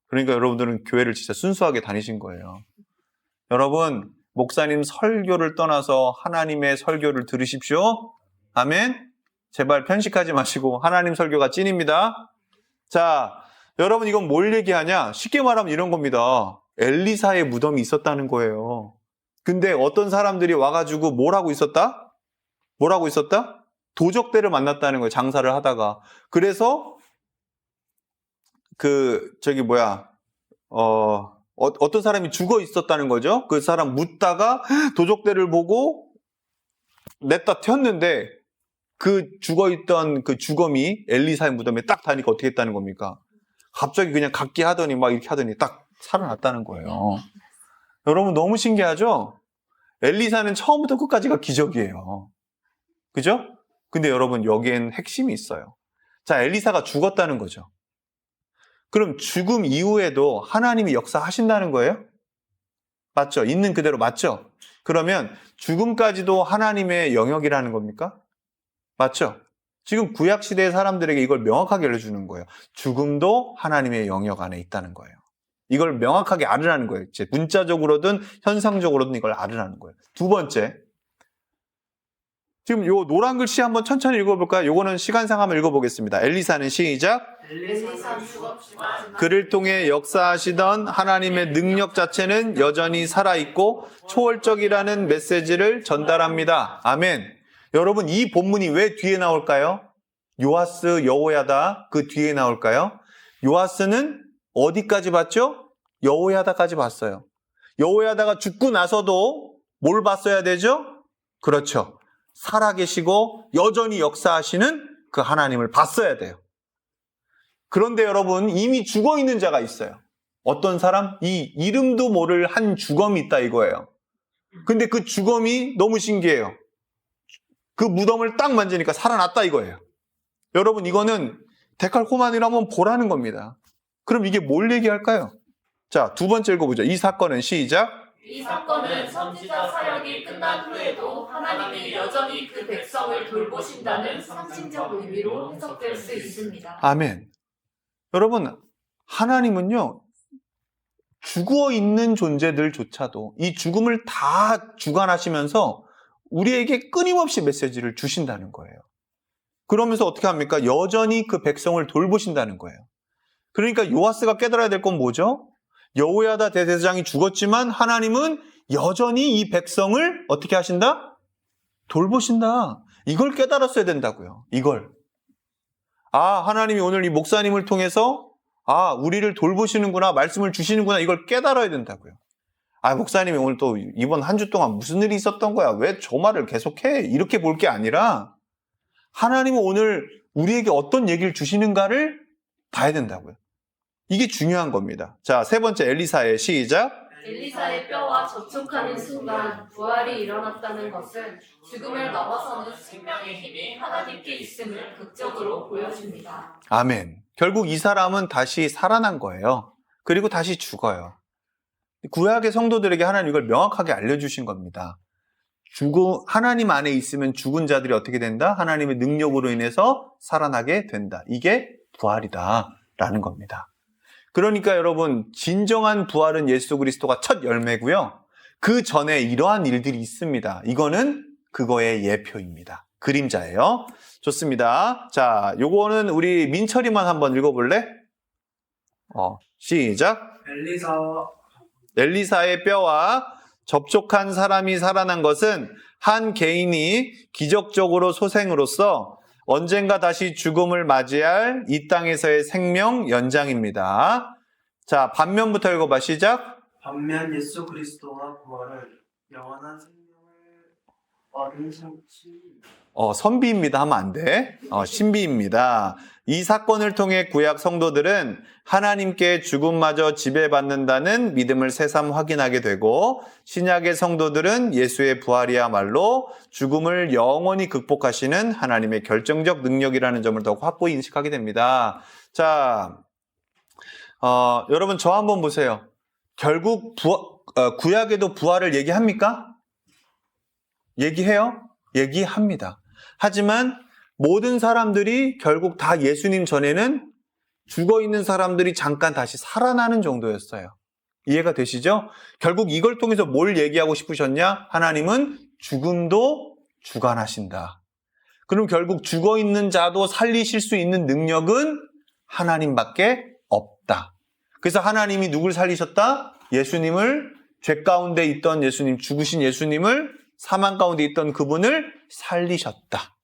그러니까 여러분들은 교회를 진짜 순수하게 다니신 거예요. 여러분 목사님 설교를 떠나서 하나님의 설교를 들으십시오. 아멘. 제발 편식하지 마시고 하나님 설교가 찐입니다. 자 여러분 이건 뭘 얘기하냐? 쉽게 말하면 이런 겁니다. 엘리사의 무덤이 있었다는 거예요. 근데 어떤 사람들이 와가지고 뭘 하고 있었다? 뭐라고 있었다? 도적대를 만났다는 거예요. 장사를 하다가. 그래서 어떤 사람이 죽어 있었다는 거죠. 그 사람 묻다가 도적대를 보고 냈다 튀었는데 그 죽어있던 그 주검이 엘리사의 무덤에 딱 닿으니까 어떻게 했다는 겁니까? 갑자기 그냥 각기 하더니 막 이렇게 하더니 딱 살아났다는 거예요. 여러분 너무 신기하죠? 엘리사는 처음부터 끝까지가 기적이에요. 그죠? 근데 여러분 여기엔 핵심이 있어요. 자, 엘리사가 죽었다는 거죠. 그럼 죽음 이후에도 하나님이 역사하신다는 거예요? 맞죠? 있는 그대로 맞죠? 그러면 죽음까지도 하나님의 영역이라는 겁니까? 맞죠? 지금 구약시대의 사람들에게 이걸 명확하게 알려주는 거예요. 죽음도 하나님의 영역 안에 있다는 거예요. 이걸 명확하게 알으라는 거예요. 문자적으로든 현상적으로든 이걸 알으라는 거예요. 두 번째, 지금 요 노란 글씨 한번 천천히 읽어볼까요? 요거는 시간상 한번 읽어보겠습니다. 엘리사는 시작. 엘리사는 죽었지만 그를 통해 역사하시던 하나님의 능력 자체는 여전히 살아있고 초월적이라는 메시지를 전달합니다. 아멘. 여러분, 이 본문이 왜 뒤에 나올까요? 요아스, 여호야다 그 뒤에 나올까요? 요아스는 어디까지 봤죠? 여호야다까지 봤어요. 여호야다가 죽고 나서도 뭘 봤어야 되죠? 그렇죠. 살아계시고 여전히 역사하시는 그 하나님을 봤어야 돼요. 그런데 여러분, 이미 죽어있는 자가 있어요. 어떤 사람? 이 이름도 모를 한 주검이 있다 이거예요. 근데 그 주검이 너무 신기해요. 그 무덤을 딱 만지니까 살아났다 이거예요. 여러분, 이거는 데칼코마니를 한번 보라는 겁니다. 그럼 이게 뭘 얘기할까요? 자, 두 번째 읽어보죠. 이 사건은 시작. 이 사건은 선지자 사역이 끝난 후에도 하나님이 여전히 그 백성을 돌보신다는 상징적 의미로 해석될 수 있습니다. 아멘. 여러분, 하나님은요, 죽어 있는 존재들조차도 이 죽음을 다 주관하시면서 우리에게 끊임없이 메시지를 주신다는 거예요. 그러면서 어떻게 합니까? 여전히 그 백성을 돌보신다는 거예요. 그러니까 요아스가 깨달아야 될 건 뭐죠? 여호야다 대제사장이 죽었지만 하나님은 여전히 이 백성을 어떻게 하신다? 돌보신다. 이걸 깨달았어야 된다고요. 이걸. 하나님이 오늘 이 목사님을 통해서 우리를 돌보시는구나, 말씀을 주시는구나, 이걸 깨달아야 된다고요. 목사님이 오늘 또 이번 한 주 동안 무슨 일이 있었던 거야? 왜 저 말을 계속해? 이렇게 볼 게 아니라 하나님은 오늘 우리에게 어떤 얘기를 주시는가를 봐야 된다고요. 이게 중요한 겁니다. 자, 세 번째 엘리사의 시작. 엘리사의 뼈와 접촉하는 순간 부활이 일어났다는 것은 죽음을 넘어서는 생명의 힘이 하나님께 있음을 극적으로 보여줍니다. 아멘. 결국 이 사람은 다시 살아난 거예요. 그리고 다시 죽어요. 구약의 성도들에게 하나님 이걸 명확하게 알려주신 겁니다. 하나님 안에 있으면 죽은 자들이 어떻게 된다? 하나님의 능력으로 인해서 살아나게 된다. 이게 부활이다라는 겁니다. 그러니까 여러분, 진정한 부활은 예수 그리스도가 첫 열매고요. 그 전에 이러한 일들이 있습니다. 이거는 그거의 예표입니다. 그림자예요. 좋습니다. 자, 요거는 우리 민철이만 한번 읽어볼래? 시작. 엘리사의 뼈와 접촉한 사람이 살아난 것은 한 개인이 기적적으로 소생으로서 언젠가 다시 죽음을 맞이할 이 땅에서의 생명 연장입니다. 자, 반면부터 읽어봐. 시작. 반면 예수 그리스도와 부활을 영원한 생명을 얻은 성취. 선비입니다 하면 안 돼. 신비입니다. 이 사건을 통해 구약 성도들은 하나님께 죽음마저 지배받는다는 믿음을 새삼 확인하게 되고, 신약의 성도들은 예수의 부활이야말로 죽음을 영원히 극복하시는 하나님의 결정적 능력이라는 점을 더욱 확고히 인식하게 됩니다. 자, 여러분 저 한번 보세요. 결국 구약에도 부활을 얘기합니까? 얘기해요? 얘기합니다. 하지만 모든 사람들이 결국 다 예수님 전에는 죽어있는 사람들이 잠깐 다시 살아나는 정도였어요. 이해가 되시죠? 결국 이걸 통해서 뭘 얘기하고 싶으셨냐? 하나님은 죽음도 주관하신다. 그럼 결국 죽어있는 자도 살리실 수 있는 능력은 하나님밖에 없다. 그래서 하나님이 누굴 살리셨다? 예수님을, 죄 가운데 있던 예수님, 죽으신 예수님을, 사망 가운데 있던 그분을 살리셨다.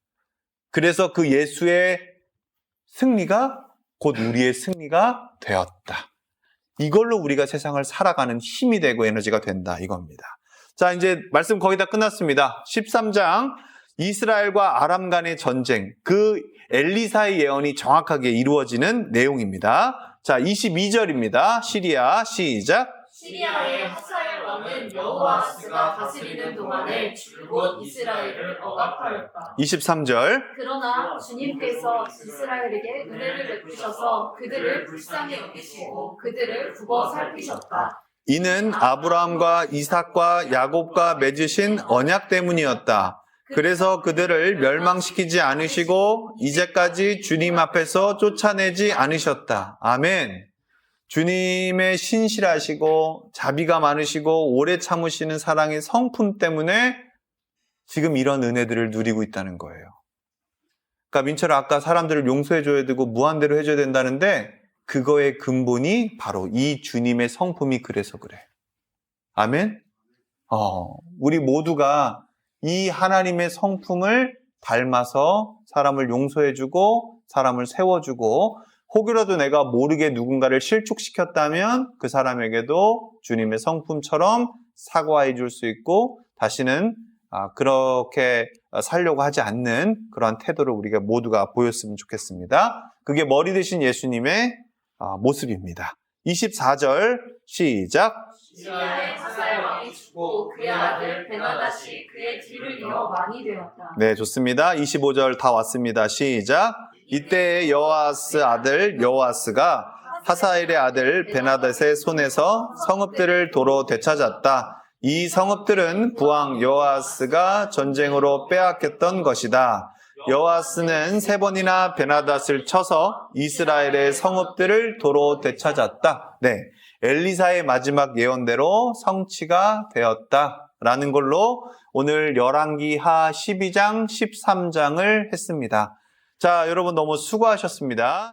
그래서 그 예수의 승리가 곧 우리의 승리가 되었다. 이걸로 우리가 세상을 살아가는 힘이 되고 에너지가 된다 이겁니다. 자, 이제 말씀 거의 다 끝났습니다. 13장 이스라엘과 아람 간의 전쟁, 그 엘리사의 예언이 정확하게 이루어지는 내용입니다. 자, 22절입니다. 시리아 시작. 시리아의 하사엘 왕은 여호아스가 다스리는 동안에 줄곧 이스라엘을 억압하였다. 23절. 그러나 주님께서 이스라엘에게 은혜를 베푸셔서 그들을 불쌍히 여기시고 그들을 굽어 살피셨다. 이는 아브라함과 이삭과 야곱과 맺으신 언약 때문이었다. 그래서 그들을 멸망시키지 않으시고 이제까지 주님 앞에서 쫓아내지 않으셨다. 아멘. 주님의 신실하시고 자비가 많으시고 오래 참으시는 사랑의 성품 때문에 지금 이런 은혜들을 누리고 있다는 거예요. 그러니까 민철아, 아까 사람들을 용서해줘야 되고 무한대로 해줘야 된다는데 그거의 근본이 바로 이 주님의 성품이 그래서 그래. 아멘? 우리 모두가 이 하나님의 성품을 닮아서 사람을 용서해주고 사람을 세워주고 혹여라도 내가 모르게 누군가를 실족시켰다면 그 사람에게도 주님의 성품처럼 사과해 줄 수 있고 다시는 그렇게 살려고 하지 않는 그러한 태도를 우리가 모두가 보였으면 좋겠습니다. 그게 머리 되신 예수님의 모습입니다. 24절 시작. 시리아의 하살 왕이 죽고 그의 아들 베나다시 그의 뒤를 이어 왕이 되었다. 네, 좋습니다. 25절 다 왔습니다. 시작. 이때 여호아스 아들 여호아스가 하사엘의 아들 베나닷의 손에서 성읍들을 도로 되찾았다. 이 성읍들은 부왕 여호아스가 전쟁으로 빼앗겼던 것이다. 여호아스는 3번이나 베나닷을 쳐서 이스라엘의 성읍들을 도로 되찾았다. 네, 엘리사의 마지막 예언대로 성취가 되었다라는 걸로 오늘 열왕기하 12장, 13장을 했습니다. 자, 여러분 너무 수고하셨습니다.